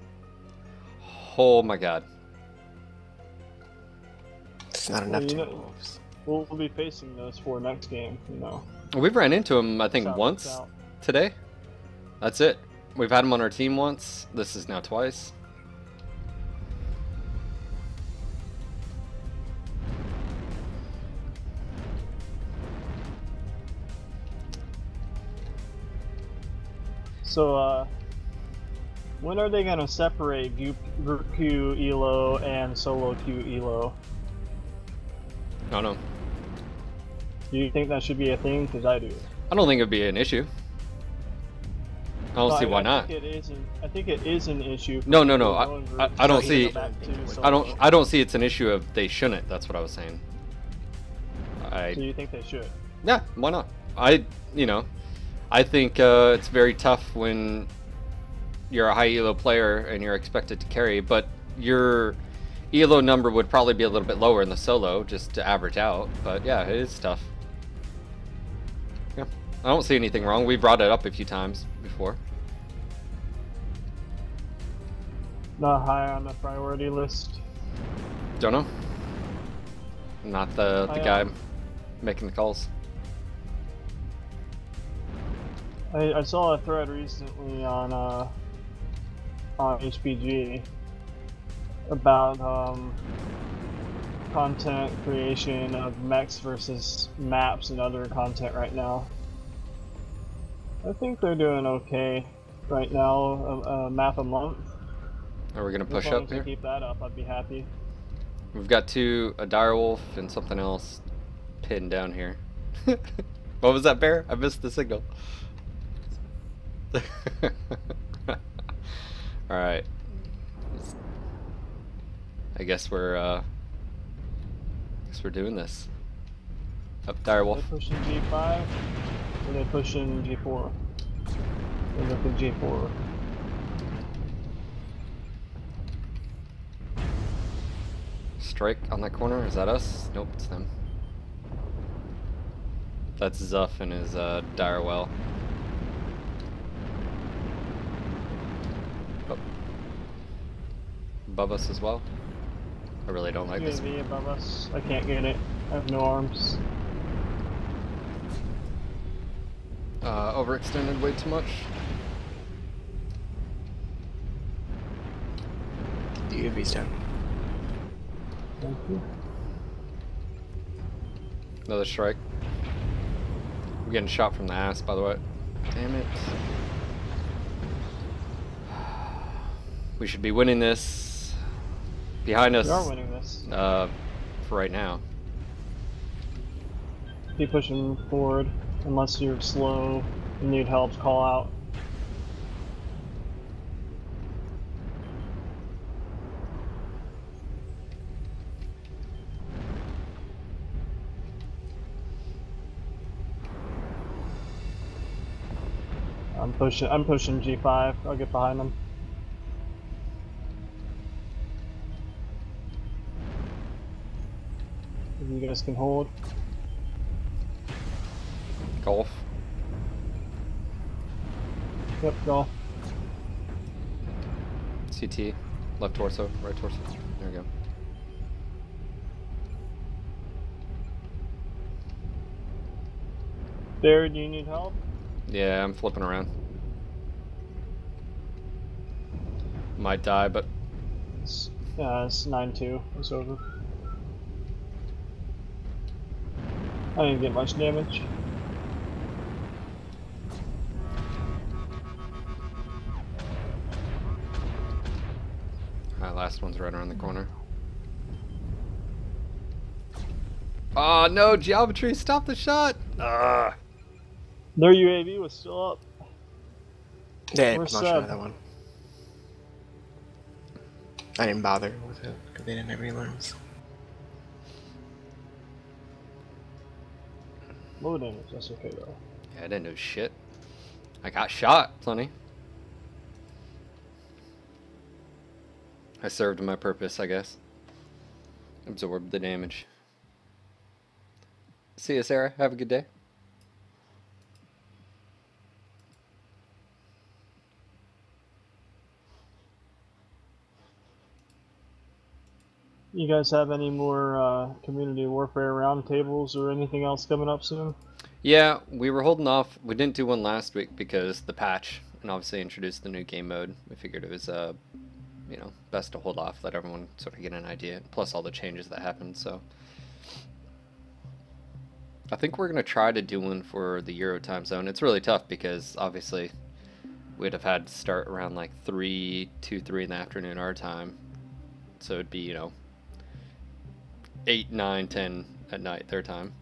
Oh my god. It's not Well, enough you know- Timberwolves. We'll be facing those for next game, you know. We've ran into them, I think, South, once South. today. That's it. We've had them on our team once. This is now twice. So, when are they gonna separate group Q ELO and solo Q ELO? I don't know. Do you think that should be a thing? Because I do. I don't think it'd be an issue. I don't see why not. I think it is an issue. for No, no, people no, I- going I groups don't to see- go back to I solo. don't see it's an issue of they shouldn't. That's what I was saying. So you think they should? Yeah, why not? I think it's very tough when you're a high elo player and you're expected to carry, but your elo number would probably be a little bit lower in the solo just to average out. But yeah, it is tough. Yeah, I don't see anything wrong. We brought it up a few times before. Not high on the priority list. Don't know. I'm not the I, guy making the calls. I saw a thread recently on HPG about content creation of mechs versus maps and other content right now. I think they're doing okay right now. A map a month. Are we gonna push As long up as they here? keep that up, I'd be happy. We've got a direwolf and something else pinned down here. What was that, bear? I missed the signal. Alright. I guess we're doing this. Up They're direwolf. pushing G5, or they're pushing G4. They're looking G4. Strike on that corner. Is that us? Nope, it's them. That's Zuff and his direwell. Oh. Above us as well. I really don't like this. UAV above us. I can't get it. I have no arms. Overextended way too much. The UAV's down. Thank you. Another strike. We're getting shot from the ass, by the way. Damn it. We should be winning this. Behind us. We are winning this. For right now. Keep pushing forward. Unless you're slow and need help, call out. I'm pushing G5. I'll get behind them. If you guys can hold. Golf. Yep, go. CT. Left torso. Right torso. There we go. Barry, do you need help? Yeah, I'm flipping around. Might die, but It's 9-2. It's over. I didn't get much damage. alright, last one's right around the corner. Oh no, geometry, stop the shot! Ah. Their UAV was still up. Yeah, Where's promotion Seb? of that one. I didn't bother with it because they didn't have any alarms. Low damage, that's okay though. Yeah, I didn't know shit. I got shot, plenty. I served my purpose, I guess. Absorbed the damage. See you, Sarah. Have a good day. You guys have any more community warfare roundtables or anything else coming up soon? Yeah, we were holding off. We didn't do one last week because the patch, and obviously introduced the new game mode. We figured it was, you know, best to hold off, let everyone sort of get an idea, plus all the changes that happened, so. I think we're going to try to do one for the Euro time zone. It's really tough because, obviously, we'd have had to start around like 3 in the afternoon our time. So it'd be, you know, 8, 9, 10 at night their time.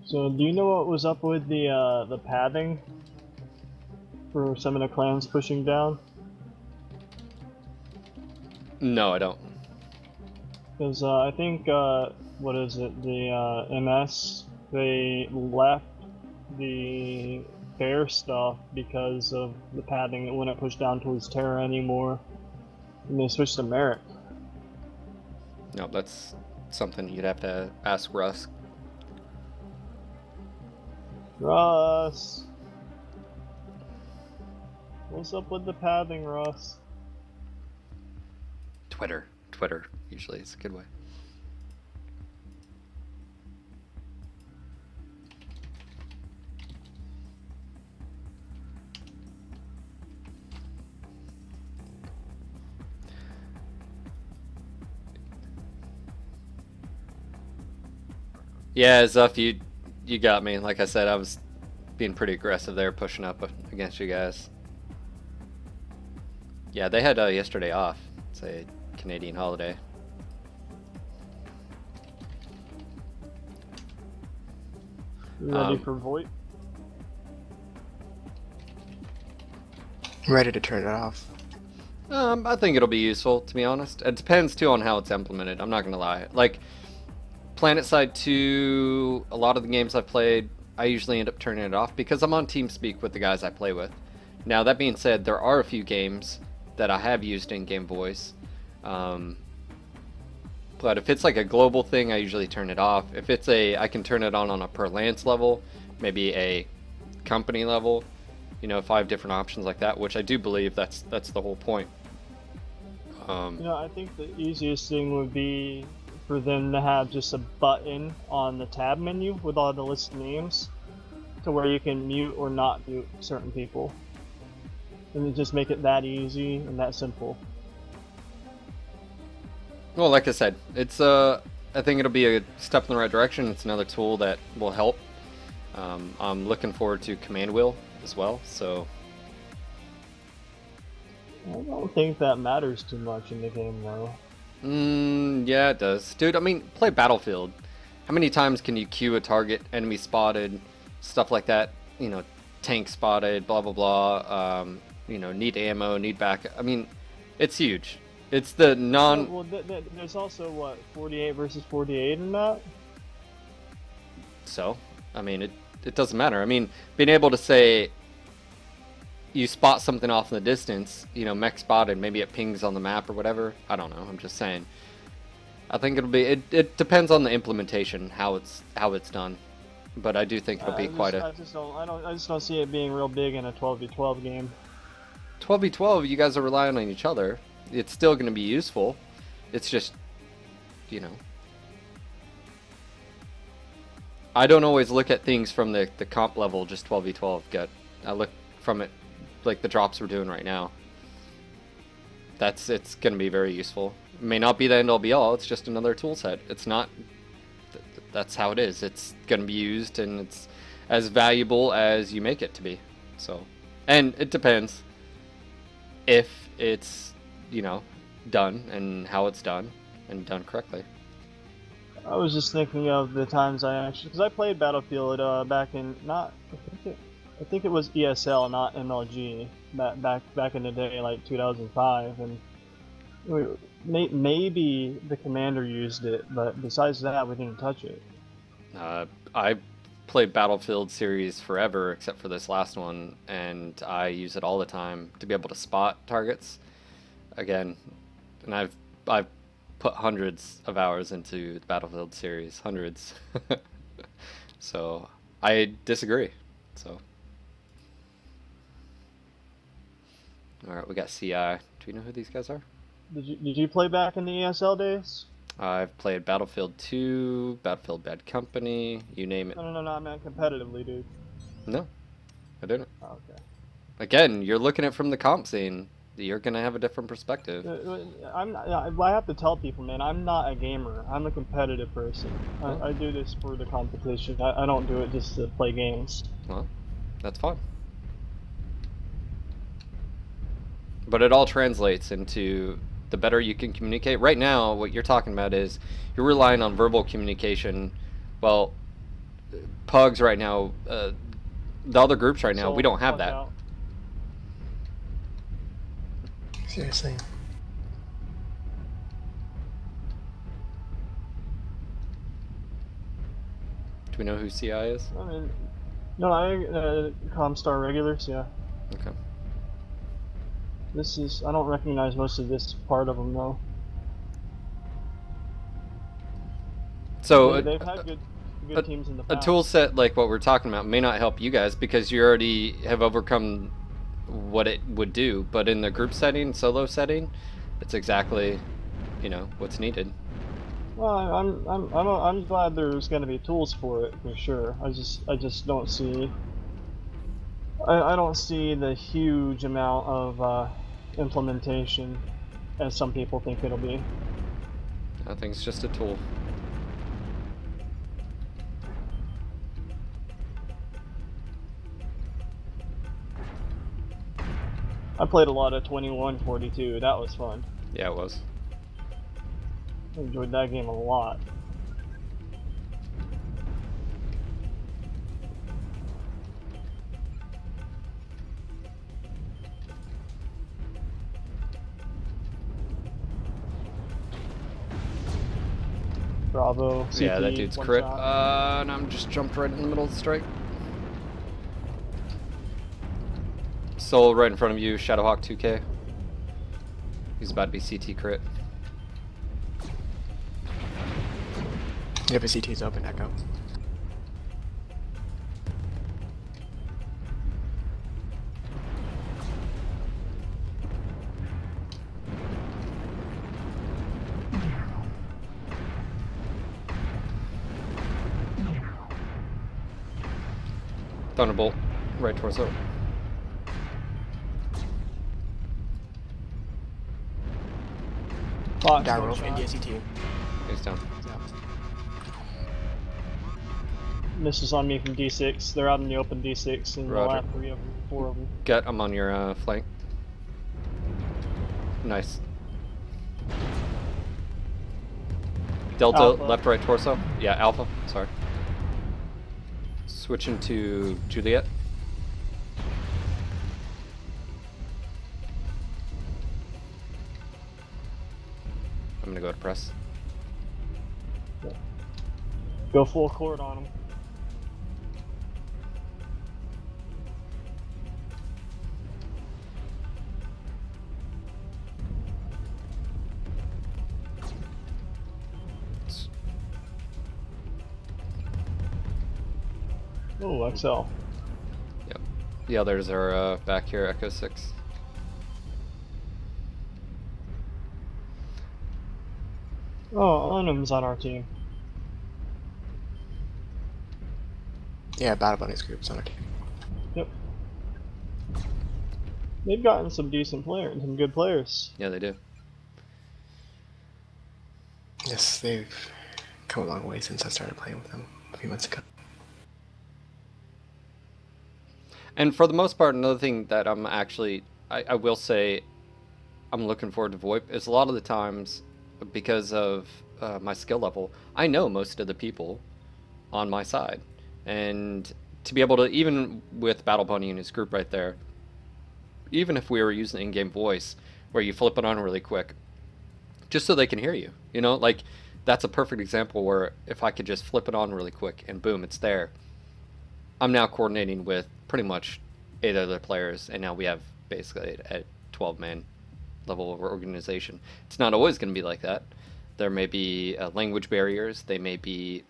So, do you know what was up with the padding for some of the clans pushing down? No, I don't. Because I think what is it? The MS, they left the fair stuff because of the padding. It wouldn't push down towards Terra anymore, and they switched to Merrick. No, that's something you'd have to ask Russ. Russ, what's up with the padding, Russ? Twitter usually is a good way. Yeah, Zuff, you got me. Like I said, I was being pretty aggressive there, pushing up against you guys. Yeah, they had yesterday off. It's a Canadian holiday. You ready for Voight? I'm ready to turn it off. I think it'll be useful, to be honest. It depends too on how it's implemented. I'm not gonna lie. Like PlanetSide 2, a lot of the games I've played, I usually end up turning it off because I'm on TeamSpeak with the guys I play with. Now that being said, there are a few games that I have used in-game voice. But if it's like a global thing, I usually turn it off. If it's I can turn it on a per lance level, maybe a company level. You know, 5 different options like that, which I do believe that's the whole point. You know, I think the easiest thing would be for them to have just a button on the tab menu with all the list names to where you can mute or not mute certain people. And then just make it that easy and that simple. Well, like I said, it's I think it'll be a step in the right direction. It's another tool that will help. I'm looking forward to Command Wheel as well, so I don't think that matters too much in the game though. Yeah, it does. Dude, I mean, play Battlefield. How many times can you queue a target, enemy spotted, stuff like that, you know, tank spotted, blah blah blah, you know, need ammo, need backup. I mean, it's huge. It's the Well, there's also, what, 48 versus 48 in that? so. I mean, it doesn't matter. I mean, being able to say you spot something off in the distance, you know, mech spotted, maybe it pings on the map or whatever. I don't know. I'm just saying. I think it'll be. It depends on the implementation, how it's done. But I do think it'll be quite a. I just don't see it being real big in a 12v12 game. 12v12, you guys are relying on each other. It's still going to be useful. It's just, you know. I don't always look at things from the comp level, just 12v12. I look from it like the drops we're doing right now. It's going to be very useful. It may not be the end all be all. It's just another tool set. It's not. That's how it is. It's going to be used, and it's as valuable as you make it to be. So, and it depends if it's, you know, done and how it's done and done correctly. I was just thinking of the times I actually, because I played Battlefield back in I think it was ESL, not MLG, back in the day, like 2005, and maybe the commander used it, but besides that, we didn't touch it. I played Battlefield series forever, except for this last one, and I use it all the time to be able to spot targets. Again, and I've put hundreds of hours into the Battlefield series, hundreds. So I disagree. So, all right, we got CI. Do you know who these guys are? Did you play back in the ESL days? I've played Battlefield 2, Battlefield Bad Company, you name it. No, I meant competitively, dude. No, I didn't. Oh, okay. Again, you're looking at it from the comp scene. You're gonna have a different perspective. I have to tell people, man, I'm not a gamer. I'm a competitive person. I do this for the competition. I don't do it just to play games. Well, that's fine. But it all translates into the better you can communicate. Right now, what you're talking about is you're relying on verbal communication. Well, pugs right now, the other groups right now, we don't have that. Seriously. Do we know who CI is? I mean, no, Comstar regulars, yeah. Okay. I don't recognize most of this part of them though. So they've had good teams in the past. A tool set like what we're talking about may not help you guys because you already have overcome what it would do, but in the group setting, solo setting, it's exactly, you know, what's needed. Well, I'm glad there's going to be tools for it for sure. I just don't see. I don't see the huge amount of implementation as some people think it'll be. I think it's just a tool. I played a lot of 2142. That was fun. Yeah, it was. I enjoyed that game a lot. Bravo. CT, yeah, that dude's crit. shot. And I'm just jumped right in the middle of the strike. Soul right in front of you, Shadowhawk 2K. He's about to be CT crit. Yep, his CT's open, Echo. Thunderbolt, right torso. Fox, Down one roll, shot. India CT. He's down. Misses on me from D6. They're out in the open D6, and Roger. we'll have 3 of them, 4 of them. Gut, I'm on your flank. Nice. Delta, Alpha. left, right torso. Yeah, Alpha, sorry. Switching to Juliet. I'm gonna go to press. Go full court on them. Oh, XL. Yep. The others are back here, Echo 6. Oh, Unum's on our team. Yeah, Battle Bunny's group's on our team. Yep. They've gotten some decent players, some good players. Yeah, they do. Yes, they've come a long way since I started playing with them a few months ago. And for the most part, another thing that I'm actually, I will say, I'm looking forward to VoIP is a lot of the times, because of my skill level, I know most of the people on my side. And to be able to, even with Battle Bunny and his group right there, even if we were using in-game voice, where you flip it on really quick, just so they can hear you, you know, like, that's a perfect example where if I could just flip it on really quick and boom, it's there. I'm now coordinating with pretty much 8 other players, and now we have basically a 12-man level of organization. It's not always going to be like that. There may be language barriers. They may be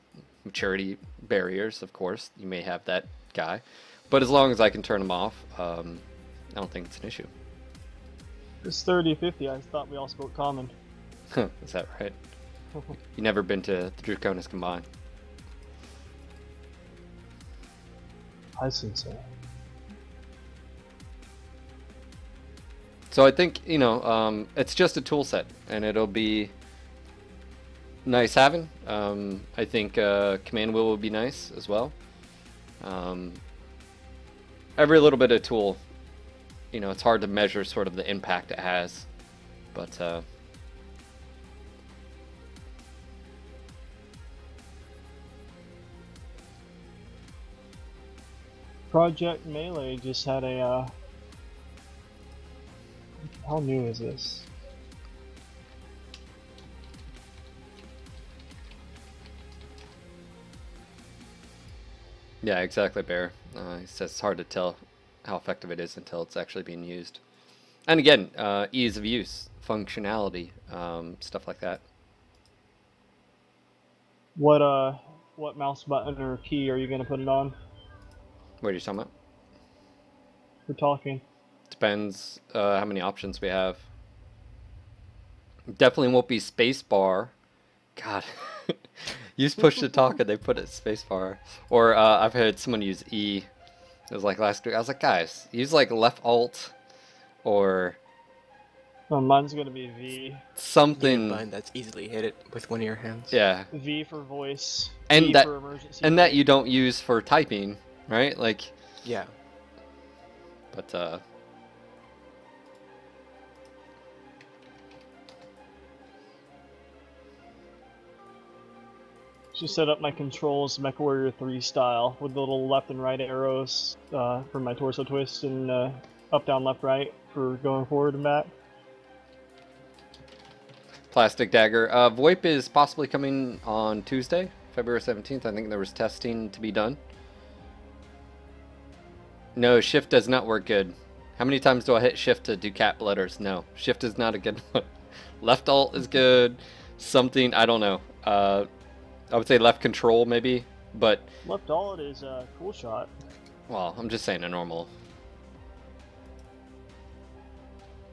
maturity barriers, of course. You may have that guy. But as long as I can turn them off, I don't think it's an issue. It's 30-50. I thought we all spoke common. Is that right? You never been to the Draconis Combined? I think so. So I think, you know, it's just a tool set, and it'll be nice having. I think command wheel will be nice as well. Every little bit of tool, you know, it's hard to measure sort of the impact it has, but Project Melee just had a how new is this? yeah, exactly, Bear. He says it's hard to tell how effective it is until it's actually being used. And again, ease of use, functionality, stuff like that. What mouse button or key are you gonna put it on What are you talking about? for talking? Depends how many options we have. Definitely won't be spacebar. God. Use push to talk and they put it spacebar. Or I've had someone use E. It was like last week. I was like, guys, use like left alt or Oh, mine's gonna be V. something. Button that's easily hit it with one of your hands. Yeah. V for voice. And T that for emergency. and that you don't use for typing, right? Like, Yeah. but Just set up my controls MechWarrior 3 style with the little left and right arrows for my torso twist and up, down, left, right for going forward and back. Plastic Dagger. VoIP is possibly coming on Tuesday, February 17th. I think there was testing to be done. No, shift does not work good. How many times do I hit shift to do cap letters? No, shift is not a good one. Left alt is good. Something, I don't know. I would say left control maybe, but... Left alt is a cool shot. Well, I'm just saying a normal.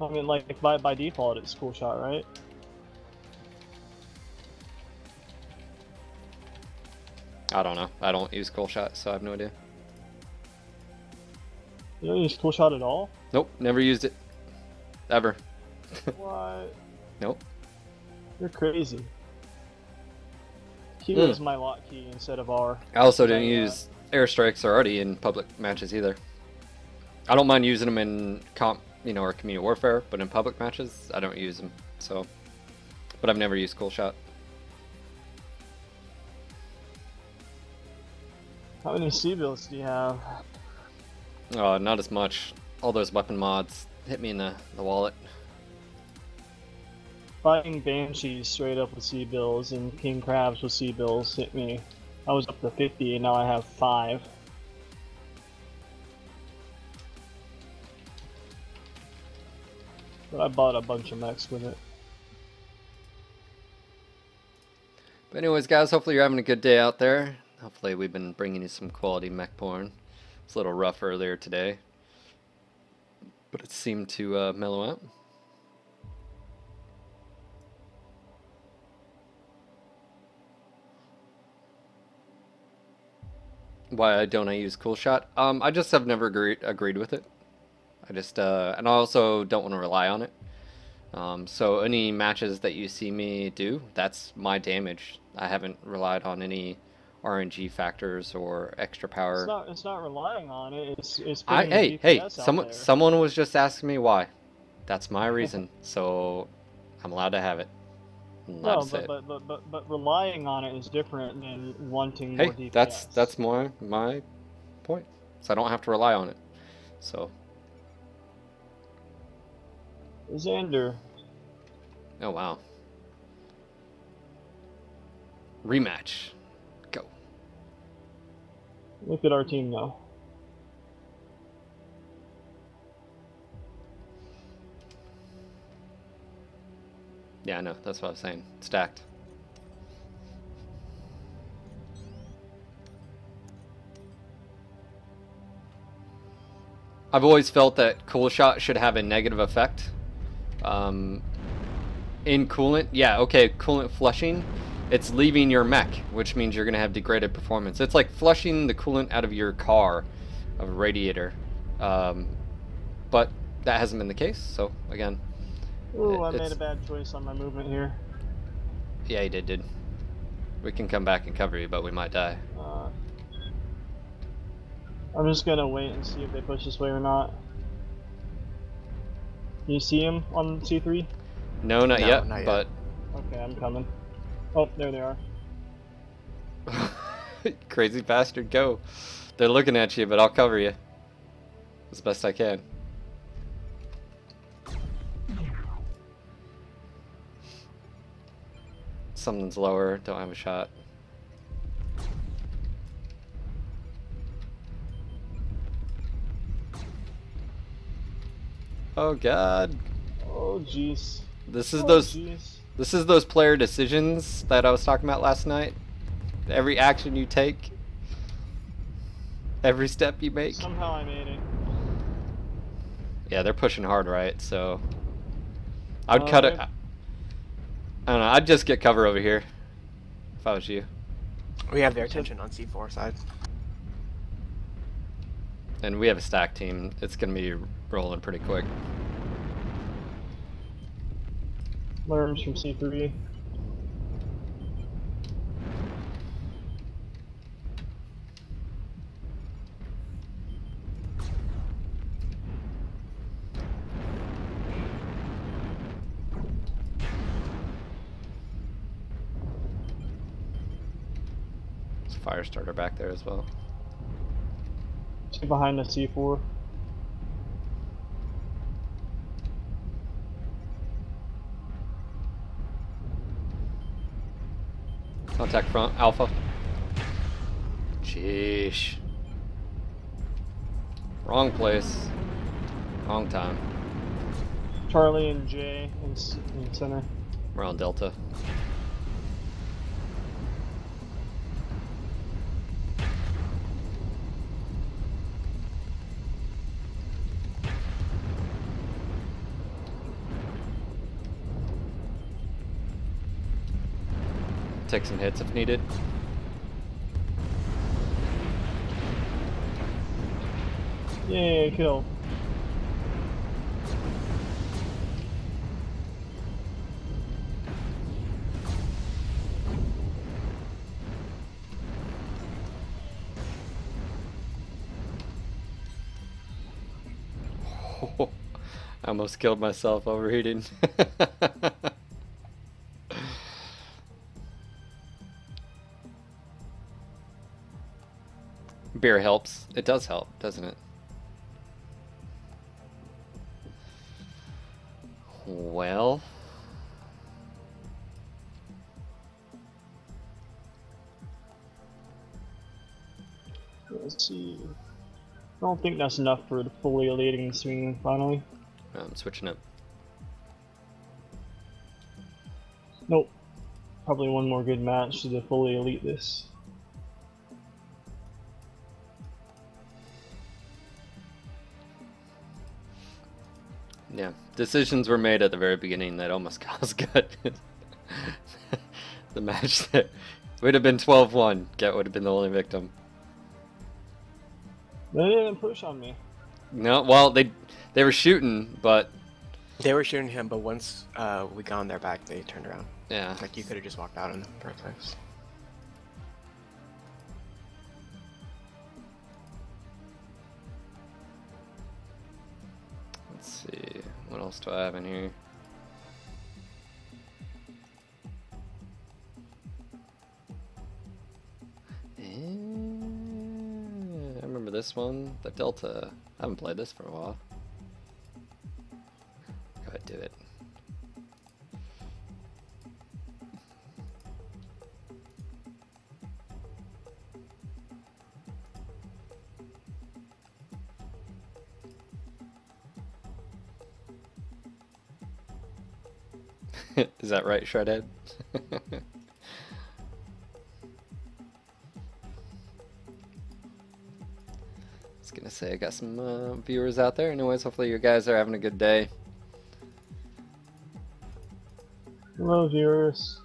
I mean, like, by default it's cool shot, right? I don't know. I don't use cool shot, so I have no idea. You don't use cool shot at all? Nope, never used it. Ever. What? Nope. You're crazy. Q is my lock key instead of R. I also didn't use airstrikes already in public matches either. I don't mind using them in comp, you know, or community warfare, but in public matches, I don't use them. So, but I've never used cool shot. How many C-builds do you have? Not as much. All those weapon mods hit me in the wallet. Fighting Banshees straight up with C-bills and King Crabs with C-bills hit me. I was up to 50 and now I have 5. But I bought a bunch of mechs with it. But anyways, guys, hopefully you're having a good day out there. Hopefully we've been bringing you some quality mech porn. It's a little rough earlier today, but it seemed to mellow out. Why don't I use Cool Shot? I just have never agreed with it. I just and I also don't want to rely on it. So any matches that you see me do, that's my damage. I haven't relied on any RNG factors or extra power. It's not relying on it. It's Hey, putting DPS out there. someone was just asking me why. That's my reason. So I'm allowed to have it. No, but relying on it is different than wanting Hey, more DPS. that's my point. So I don't have to rely on it. So Xander. oh wow. Rematch. Go. Look at our team now. Yeah, I know. That's what I was saying. Stacked. I've always felt that Cool Shot should have a negative effect. In coolant, yeah, okay, coolant flushing, it's leaving your mech, which means you're going to have degraded performance. It's like flushing the coolant out of your car, of a radiator. But that hasn't been the case, so again. Ooh, I made a bad choice on my movement here. Yeah, you did. We can come back and cover you, but we might die. I'm just gonna wait and see if they push this way or not. Can you see him on C3? No, not yet, not yet. but... Okay, I'm coming. Oh, there they are. Crazy bastard, go. They're looking at you, but I'll cover you. As best I can. Something's lower, don't have a shot. Oh god. Oh jeez. This is Jeez. this is those player decisions that I was talking about last night. Every action you take, every step you make. Somehow I made it. Yeah, they're pushing hard, right? So I'd cut it. I don't know. I'd just get cover over here if I was you. We have their attention on C4 side. And we have a stack team. It's gonna be rolling pretty quick. Lerms from C3. There's a fire starter back there as well. Two behind the C4. Contact front, Alpha. Sheesh. Wrong place. Wrong time. Charlie and Jay in center. We're on Delta. Take some hits if needed. Yay, kill. I almost killed myself overheating. Beer helps. It does help, doesn't it? Well... Let's see. I don't think that's enough for the fully elating swing finally. I'm switching up. Nope. Probably one more good match to fully elite this. Yeah, decisions were made at the very beginning that almost caused gut. The match that would have been 12-1. Get would have been the only victim. They didn't push on me. No, well, they were shooting, but They were shooting him, but once we got on their back, they turned around. yeah. Like, you could have just walked out in the first place. Let's see, what else do I have in here? I remember this one, the Delta. I haven't played this for a while. Go ahead, do it. Is that right, Shredhead? I was gonna say I got some viewers out there. Anyways, hopefully you guys are having a good day. Hello, viewers.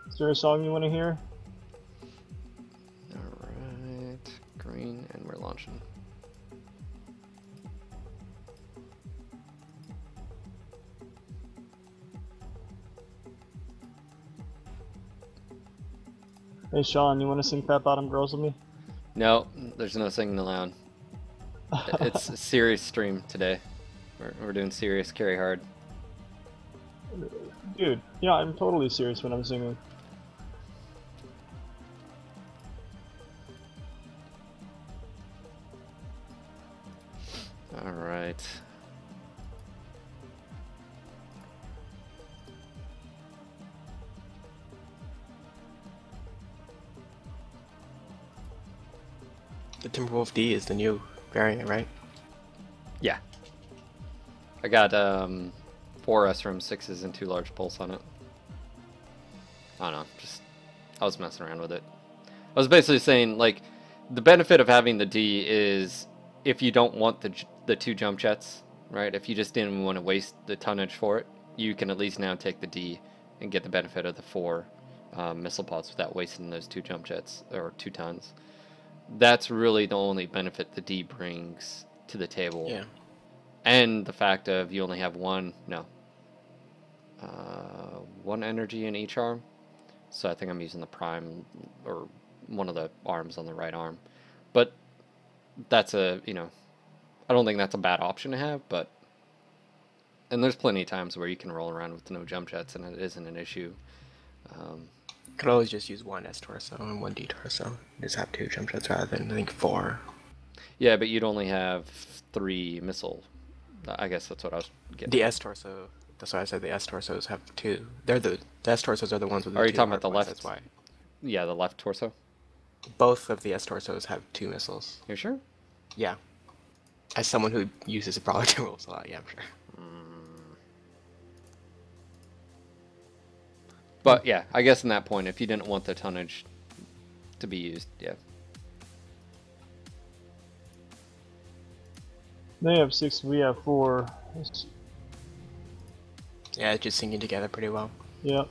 Is there a song you want to hear? Alright, green, and we're launching. Hey, Sean, you want to sing Fat Bottom Girls with me? No, there's no singing aloud. It's a serious stream today. We're doing serious carry hard. Dude, yeah, I'm totally serious when I'm singing. Alright. The Timberwolf D is the new variant, right? Yeah. I got 4 SRAM 6s and 2 large pulse on it. I don't know, just I was messing around with it. I was basically saying, like, the benefit of having the D is if you don't want the 2 jump jets, right? If you just didn't want to waste the tonnage for it, you can at least now take the D and get the benefit of the 4 missile pods without wasting those 2 jump jets or 2 tons. That's really the only benefit the D brings to the table. Yeah. And the fact of you only have one energy in each arm. So I think I'm using the prime or one of the arms on the right arm. But that's I don't think that's a bad option to have, but and there's plenty of times where you can roll around with no jump jets and it isn't an issue. Could always just use one S torso and one D torso. Just have 2 jump jets rather than, I think, 4. Yeah, but you'd only have 3 missile. I guess that's what I was getting. The S torso. That's why I said the S torsos have 2. They're the S torsos are the ones with the Are 2 you talking about the hard ones, left? That's why. Yeah, the left torso. Both of the S torsos have 2 missiles. You sure? Yeah. As someone who uses Prowler Timberwolves a lot, yeah, I'm sure. But yeah, I guess in that point, if you didn't want the tonnage to be used, yeah. They have 6, we have 4. Yeah, it's just singing together pretty well. Yep.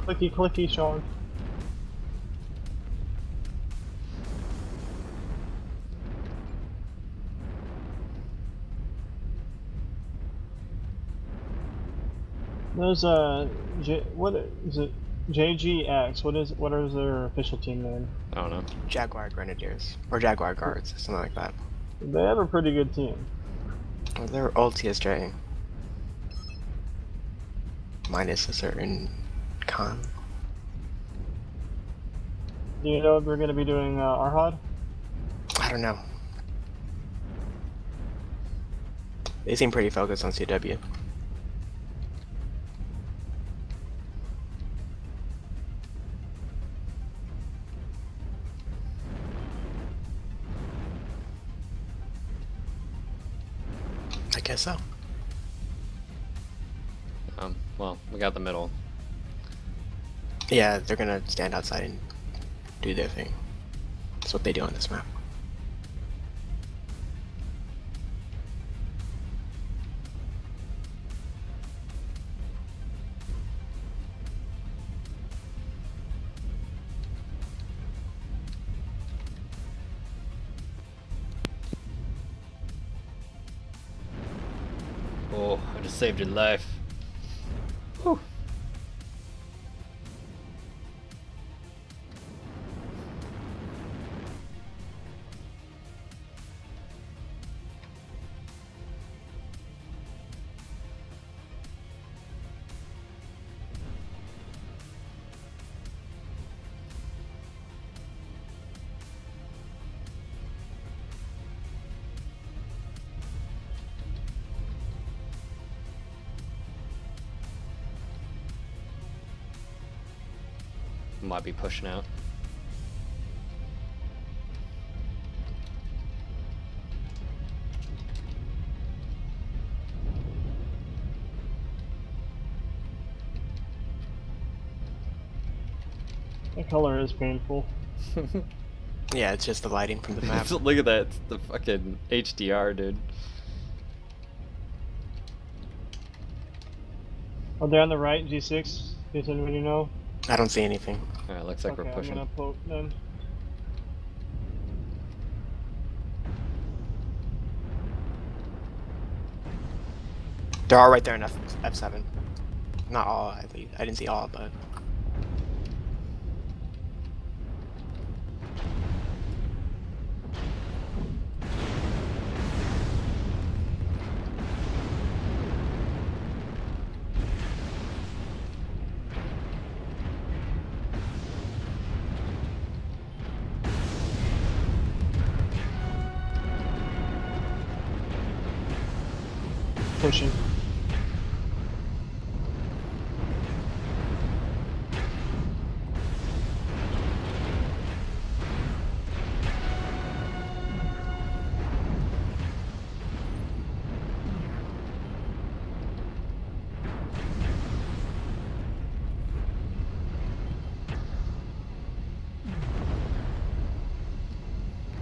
Clicky clicky, Sean. There's what is it? JGX. What is their official team name? I don't know. Jaguar Grenadiers. Or Jaguar Guards, something like that. They have a pretty good team. Well, they're all TSJ. Minus a certain con. Do you know if we're going to be doing Arhad? I don't know. They seem pretty focused on CW. I guess so. Well, we got the middle. Yeah, they're gonna stand outside and do their thing. That's what they do on this map. Oh, I just saved your life. Whew. Might be pushing out. The color is painful. Yeah, it's just the lighting from the map. Look at that, it's the fucking HDR, dude. Oh, they're on the right, G6. Does anybody know? I don't see anything. Alright, looks like Okay, we're pushing. I'm gonna poke then. They're all right there in F7. Not all, I didn't see all, but... Pushing.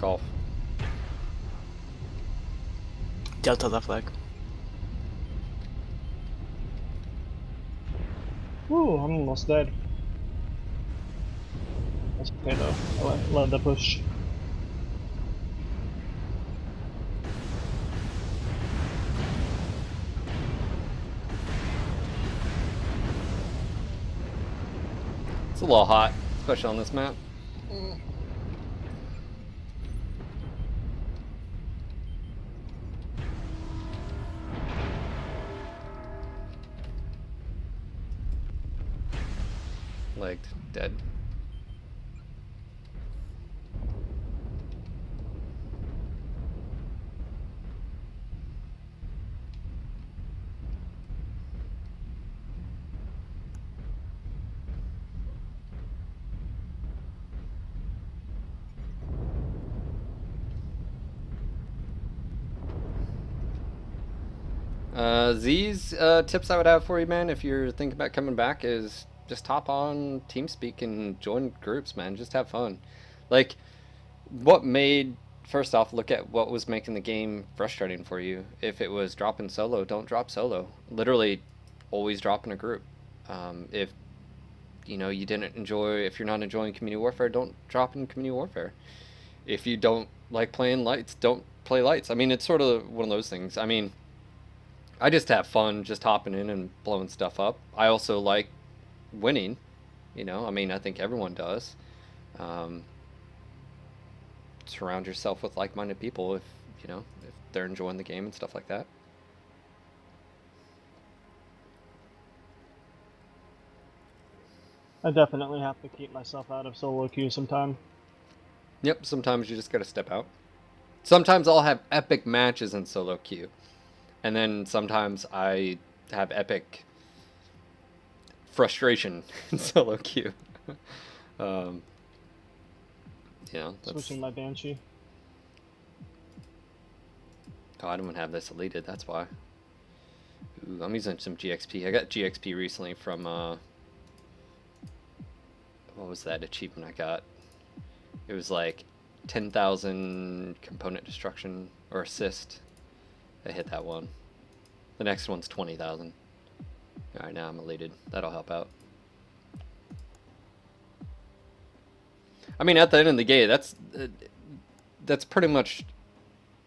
Golf. Delta left leg. Ooh, I'm almost dead. That's okay though. I love the push. It's a little hot, especially on this map. Legged, dead. Z's tips I would have for you, man, if you're thinking about coming back, is just hop on TeamSpeak and join groups, man. Just have fun. Like, what made, first off, look at what was making the game frustrating for you. If it was dropping solo, don't drop solo. Literally, always drop in a group. If you know you didn't enjoy, if you're not enjoying community warfare, don't drop in community warfare. If you don't like playing lights, don't play lights. I mean, it's sort of one of those things. I mean, I just have fun just hopping in and blowing stuff up. I also like winning, you know. I mean, I think everyone does. Surround yourself with like-minded people if, you know, if they're enjoying the game and stuff like that. I definitely have to keep myself out of solo queue sometime. Yep, sometimes you just gotta step out. Sometimes I'll have epic matches in solo queue. And then sometimes I have epic frustration in solo queue. Yeah, that's... Switching my Banshee. Oh, I don't have this deleted, that's why. Ooh, I'm using some GXP. I got GXP recently from, what was that achievement I got? It was like 10,000 component destruction or assist. I hit that one. The next one's 20,000. Alright, now I'm elated. That'll help out. I mean, at the end of the day, that's pretty much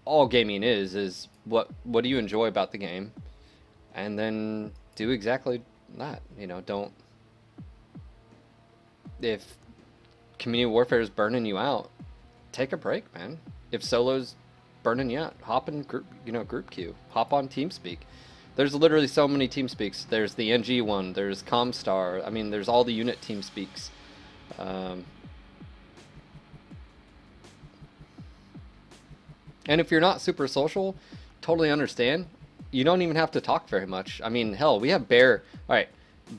all gaming is what do you enjoy about the game, and then do exactly that. You know, don't, if community warfare is burning you out, take a break, man. If solo's burning you out, hop in group, group queue, hop on TeamSpeak. There's literally so many TeamSpeaks. There's the NG one, there's Comstar. I mean, there's all the unit TeamSpeaks. And if you're not super social, totally understand. You don't even have to talk very much. I mean, hell, we have Bear. All right,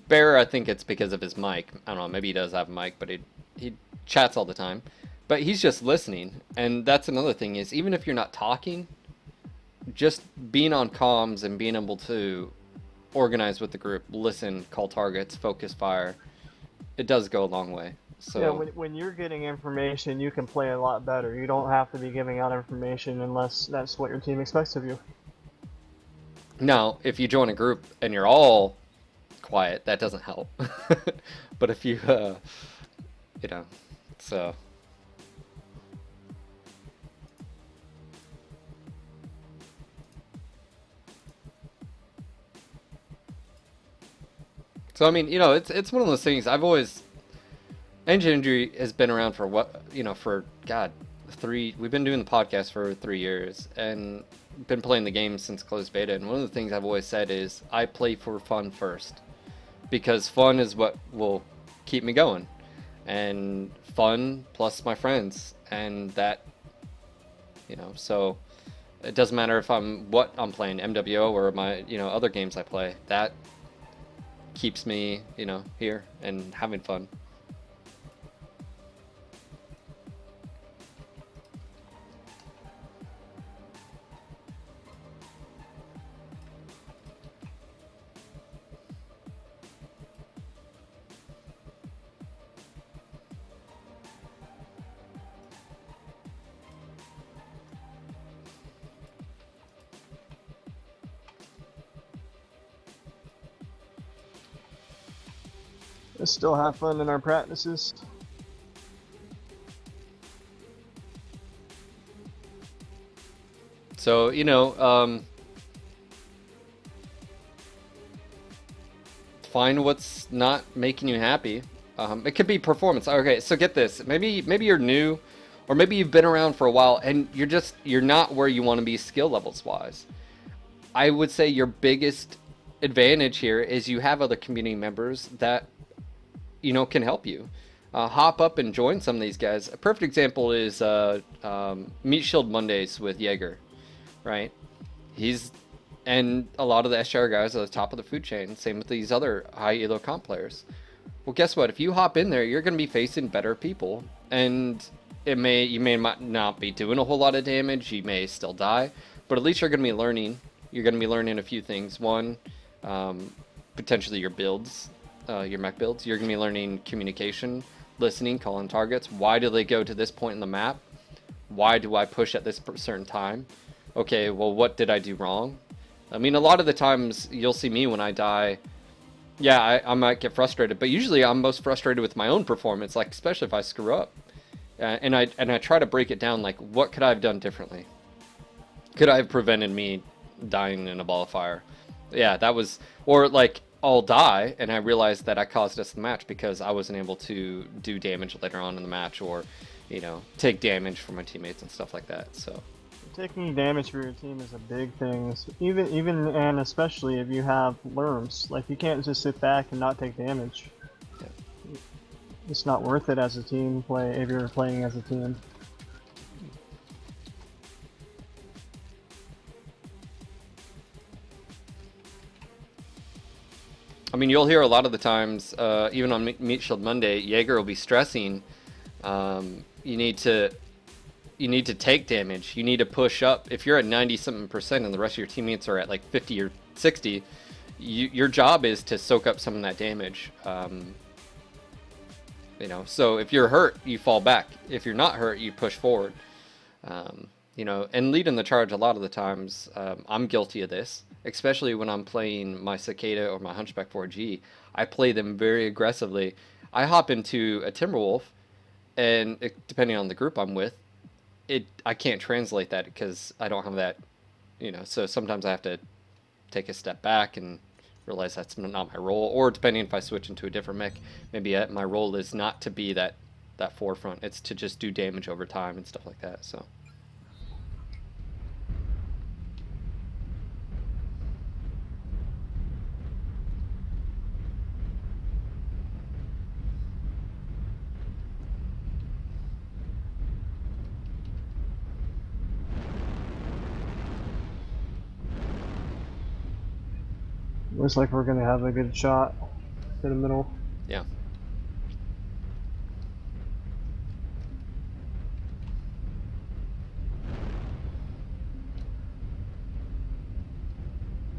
Bear, I think it's because of his mic. I don't know, maybe he does have a mic, but he chats all the time. But he's just listening. And that's another thing is, even if you're not talking, just being on comms and being able to organize with the group, listen, call targets, focus fire, it does go a long way. So yeah, when you're getting information, you can play a lot better. You don't have to be giving out information unless that's what your team expects of you. Now, if you join a group and you're all quiet, that doesn't help. But if you, so. So, I mean, it's one of those things I've always... Engine Injury has been around for we've been doing the podcast for 3 years and been playing the game since closed beta. And one of the things I've always said is I play for fun first, because fun is what will keep me going, and fun plus my friends, and that, so it doesn't matter if I'm playing MWO or my, other games I play, that keeps me, here and having fun. Let's still have fun in our practices. So, find what's not making you happy. It could be performance. Okay, so get this. Maybe you're new, or maybe you've been around for a while and you're not where you want to be skill levels wise. I would say your biggest advantage here is you have other community members that can help you. Hop up and join some of these guys. A perfect example is Meat Shield Mondays with Jaeger, right? And a lot of the SGR guys are at the top of the food chain. Same with these other high elo comp players. Well, guess what? If you hop in there, you're going to be facing better people, and you may not be doing a whole lot of damage. You may still die, but at least you're going to be learning. You're going to be learning a few things. One, potentially your builds. Your mech builds. You're going to be learning communication, listening, calling targets. Why do they go to this point in the map? Why do I push at this certain time? Okay, well, what did I do wrong? I mean, a lot of the times you'll see me when I die. Yeah, I might get frustrated, but usually I'm most frustrated with my own performance, like especially if I screw up. And I try to break it down, like, what could I have done differently? Could I have prevented me dying in a ball of fire? Yeah, that was, or like, I'll die, and I realize that I caused us the match because I wasn't able to do damage later on in the match, or, take damage from my teammates and stuff like that. So taking damage for your team is a big thing, even and especially if you have lerms. Like, you can't just sit back and not take damage. Yeah. It's not worth it as a team play if you're playing as a team. I mean, you'll hear a lot of the times, even on Meat Shield Monday, Jaeger will be stressing, you need to you need to take damage. You need to push up. If you're at 90-something% and the rest of your teammates are at like 50 or 60, your job is to soak up some of that damage. You know, so if you're hurt, you fall back. If you're not hurt, you push forward. You know, and leading the charge a lot of the times, I'm guilty of this, especially when I'm playing my Cicada or my Hunchback 4G. I play them very aggressively. I hop into a Timberwolf, and depending on the group I'm with, I can't translate that because I don't have that, you know, so sometimes I have to take a step back and realize that's not my role, or depending if I switch into a different mech, maybe my role is not to be that forefront, it's to just do damage over time and stuff like that. So Looks like we're gonna have a good shot to the middle. yeah.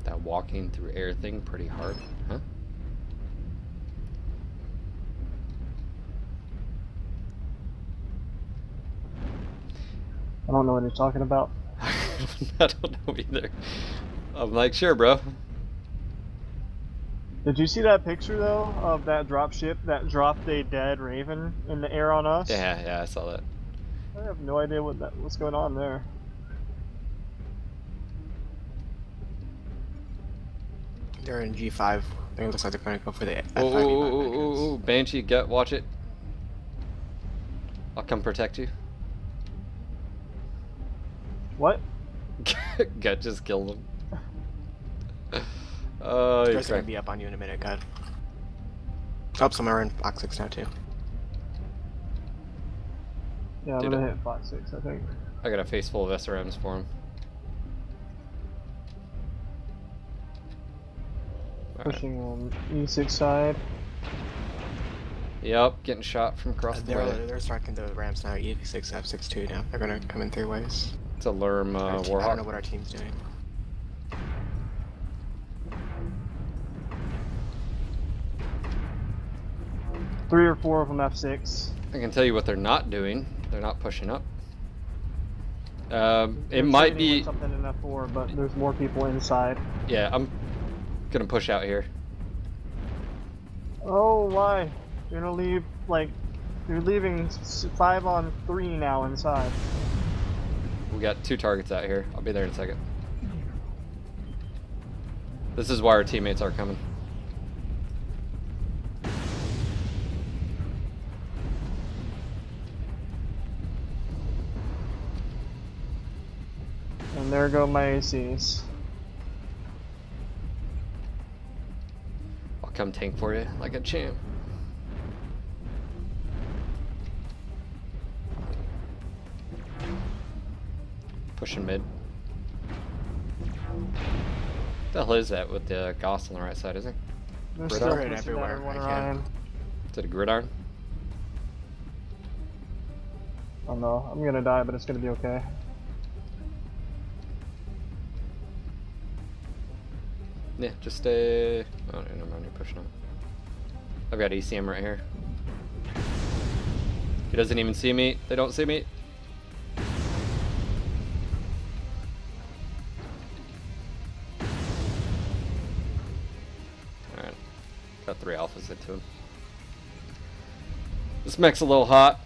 That walking through air thing pretty hard, huh? I don't know what you're talking about. I don't know either. I'm like, sure, bro. Did you see that picture though of that drop ship that dropped a dead Raven in the air on us? Yeah, I saw that. I have no idea what's going on there. They're in G5. I think it looks like they're going to go for the F5. Ooh, Banshee, watch it. I'll come protect you. What? Gut just killed him. Oh, They're going to be up on you in a minute, Gut. Oh, some are in box 6 now, too. Yeah, I'm gonna hit 5-6, I think. I got a face full of SRMs for him. Pushing on E6 side. Yep, getting shot from across the way. They're striking the ramps now, E6, F6 too now. They're gonna come in 3 ways. It's a Lerm Warhawk. I don't know what our team's doing. Three or four of them F6. I can tell you what they're not doing. They're not pushing up. It They're might trading be with something in F4, but there's more people inside. Yeah, I'm gonna push out here. Oh, why? You're gonna leave, like, you're leaving 5 on 3 now inside. We got 2 targets out here. I'll be there in a second. This is why our teammates are coming. And there go my ACs. I'll come tank for you like a champ. Pushing mid. What the hell is that with the Goss on the right side, is it? They're Gridiron? still pushing Everywhere, everyone I around. Is it a gridiron? Oh no, I'm gonna die, but it's gonna be okay. Yeah, just stay. Oh, never mind, you're pushing up. I've got ECM right here. He doesn't even see me. They don't see me. Alright. Got 3 alphas into him. This mech's a little hot.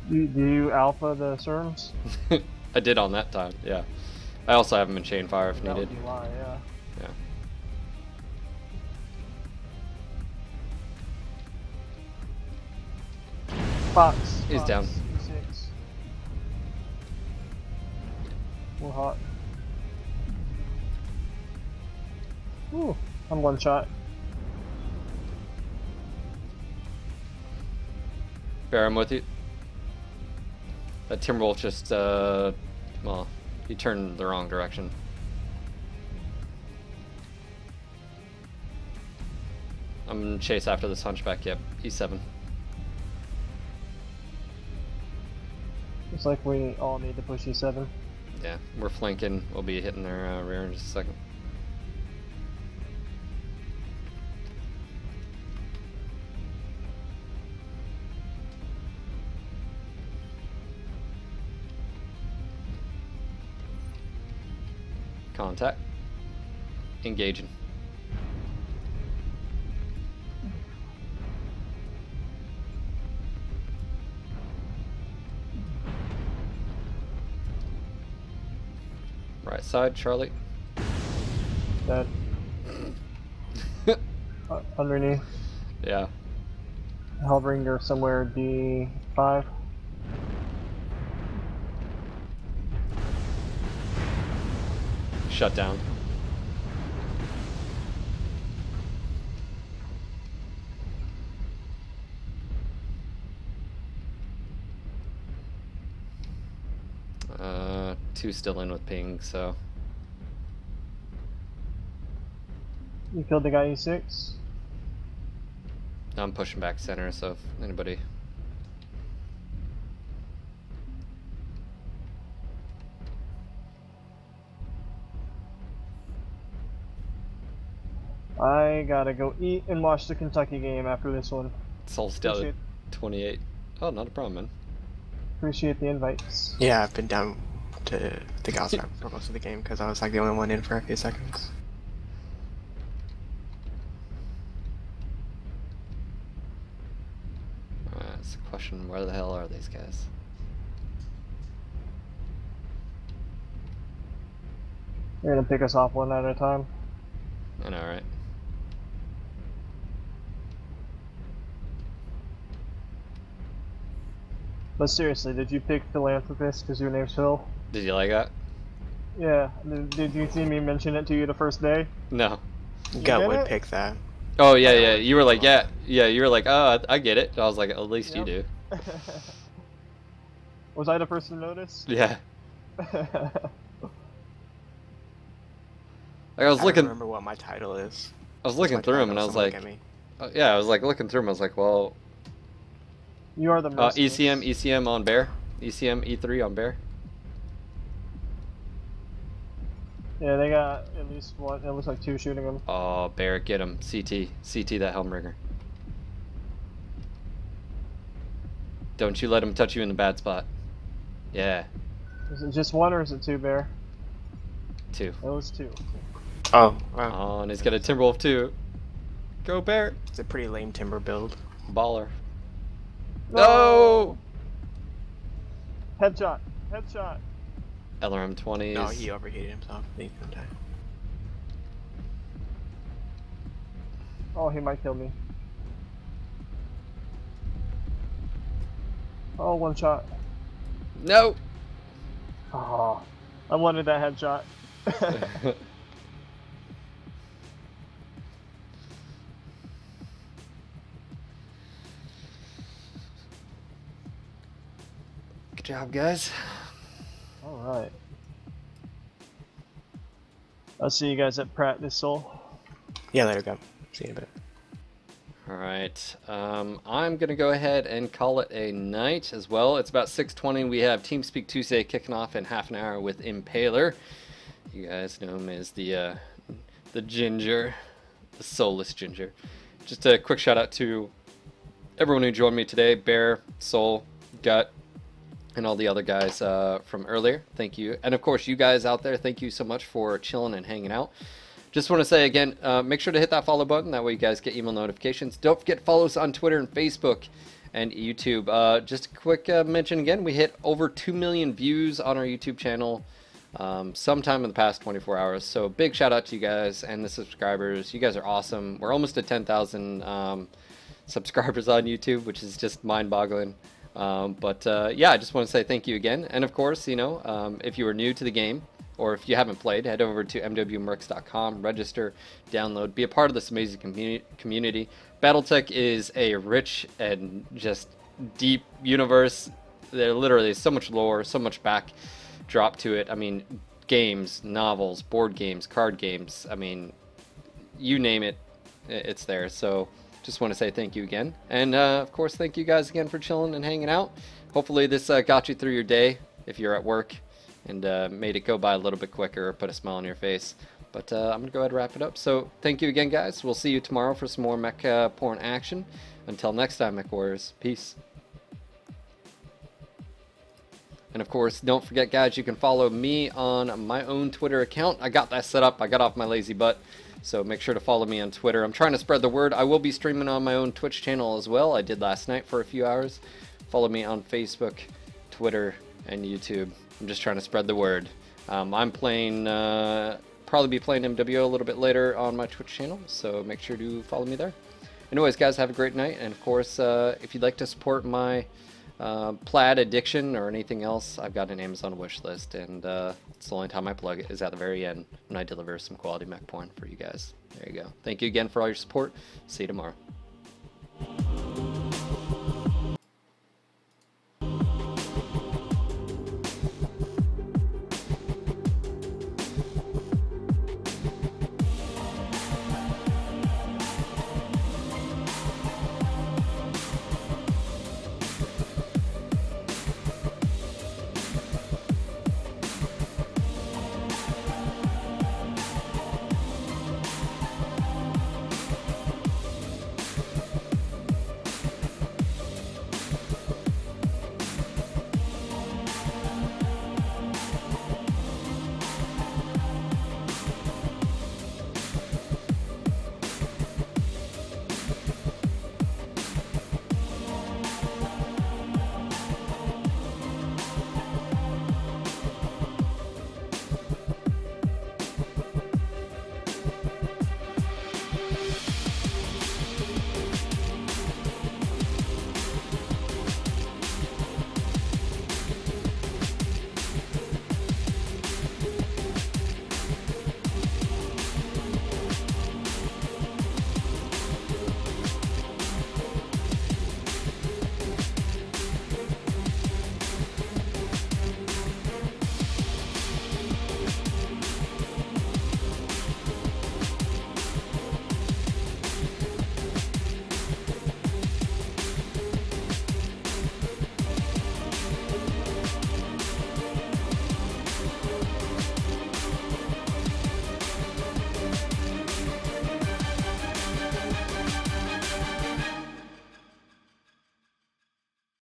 Do you alpha the SERMs? I did on that time, yeah. I also have them in chain fire if That needed. would be why, yeah. Yeah. Fox. He's down. E6. We're hot. Ooh, I'm one shot. Bear, I'm with you. That Timberwolf just, well, he turned the wrong direction. I'm gonna chase after this hunchback. Yep, E7. Looks like we all need to push E7. Yeah, we're flanking. We'll be hitting their rear in just a second. Contact. Engaging. Right side, Charlie. Dead. Underneath. Yeah. Hellbringer somewhere D5. Shut down. Two still in with ping, so. You killed the guy E6? I'm pushing back center, so if anybody. I gotta go eat and watch the Kentucky game after this one. Soul's down 28. Oh, not a problem, man. Appreciate the invites. Yeah, I've been down to the Gauss for most of the game because I was like the only one in for a few seconds. Alright, it's a question, where the hell are these guys? You're gonna pick us off one at a time. I know, right? But seriously, did you pick Philanthropist because your name's Phil? Did you like that? Yeah. Did you see me mention it to you the first day? No. Gut get would it? pick that. Oh, yeah, yeah. You were like, yeah, you were like, oh, I get it. I was like, at least you Yep. do. Was I the first to notice? Yeah. Like I was I don't looking, remember what my title is. I was looking My through them, title, and I was someone like, look at me. yeah, I was like looking through them. I was like, well, You are the merciless. ECM on bear, ECM E3 on bear. Yeah, they got at least one. It looks like two shooting them. Oh, bear, get him. CT that Helmringer. Don't you let him touch you in the bad spot. Yeah, Is it just one or is it two, Bear? 2. It was two. Oh, wow. Oh, and he's got a Timberwolf too. Go bear, It's a pretty lame timber build. baller. No! Headshot! Headshot! LRM 20s. No, he overheated himself. He can die. Oh, he might kill me. Oh, one shot. No. Oh, I wanted that headshot. Good job, guys. Alright. I'll see you guys at practice, Soul. Yeah, later, go. See you in a bit. All right, I'm gonna go ahead and call it a night as well. It's about 6:20. We have TeamSpeak Tuesday kicking off in half an hour with Impaler. You guys know him as the ginger, the soulless ginger. Just a quick shout out to everyone who joined me today: Bear, Soul, Gut, and all the other guys from earlier. Thank you, and of course you guys out there. Thank you so much for chilling and hanging out. Just want to say again, make sure to hit that follow button. That way you guys get email notifications. Don't forget to follow us on Twitter and Facebook and YouTube. Just a quick mention again, we hit over 2 million views on our YouTube channel sometime in the past 24 hours. So big shout out to you guys and the subscribers. You guys are awesome. We're almost at 10,000 subscribers on YouTube, which is just mind-boggling. Yeah, I just want to say thank you again. And of course, you know, if you are new to the game, or if you haven't played, head over to mwmercs.com, register, download, be a part of this amazing community. Battletech is a rich and just deep universe. There literally is so much lore, so much backdrop to it. I mean, games, novels, board games, card games. I mean, you name it, it's there. So just want to say thank you again. And of course, thank you guys again for chilling and hanging out. Hopefully this got you through your day if you're at work, and made it go by a little bit quicker or put a smile on your face. But I'm going to go ahead and wrap it up. So thank you again, guys. We'll see you tomorrow for some more mech porn action. Until next time, Mech Warriors. Peace. And of course, don't forget, guys, you can follow me on my own Twitter account. I got that set up. I got off my lazy butt. So make sure to follow me on Twitter. I'm trying to spread the word. I will be streaming on my own Twitch channel as well. I did last night for a few hours. Follow me on Facebook, Twitter, and YouTube. I'm just trying to spread the word. I'm playing, probably be playing MWO a little bit later on my Twitch channel, so make sure to follow me there. Anyways, guys, have a great night, and of course, if you'd like to support my plaid addiction or anything else, I've got an Amazon wish list, and it's the only time I plug it is at the very end when I deliver some quality mech porn for you guys. There you go. Thank you again for all your support. See you tomorrow.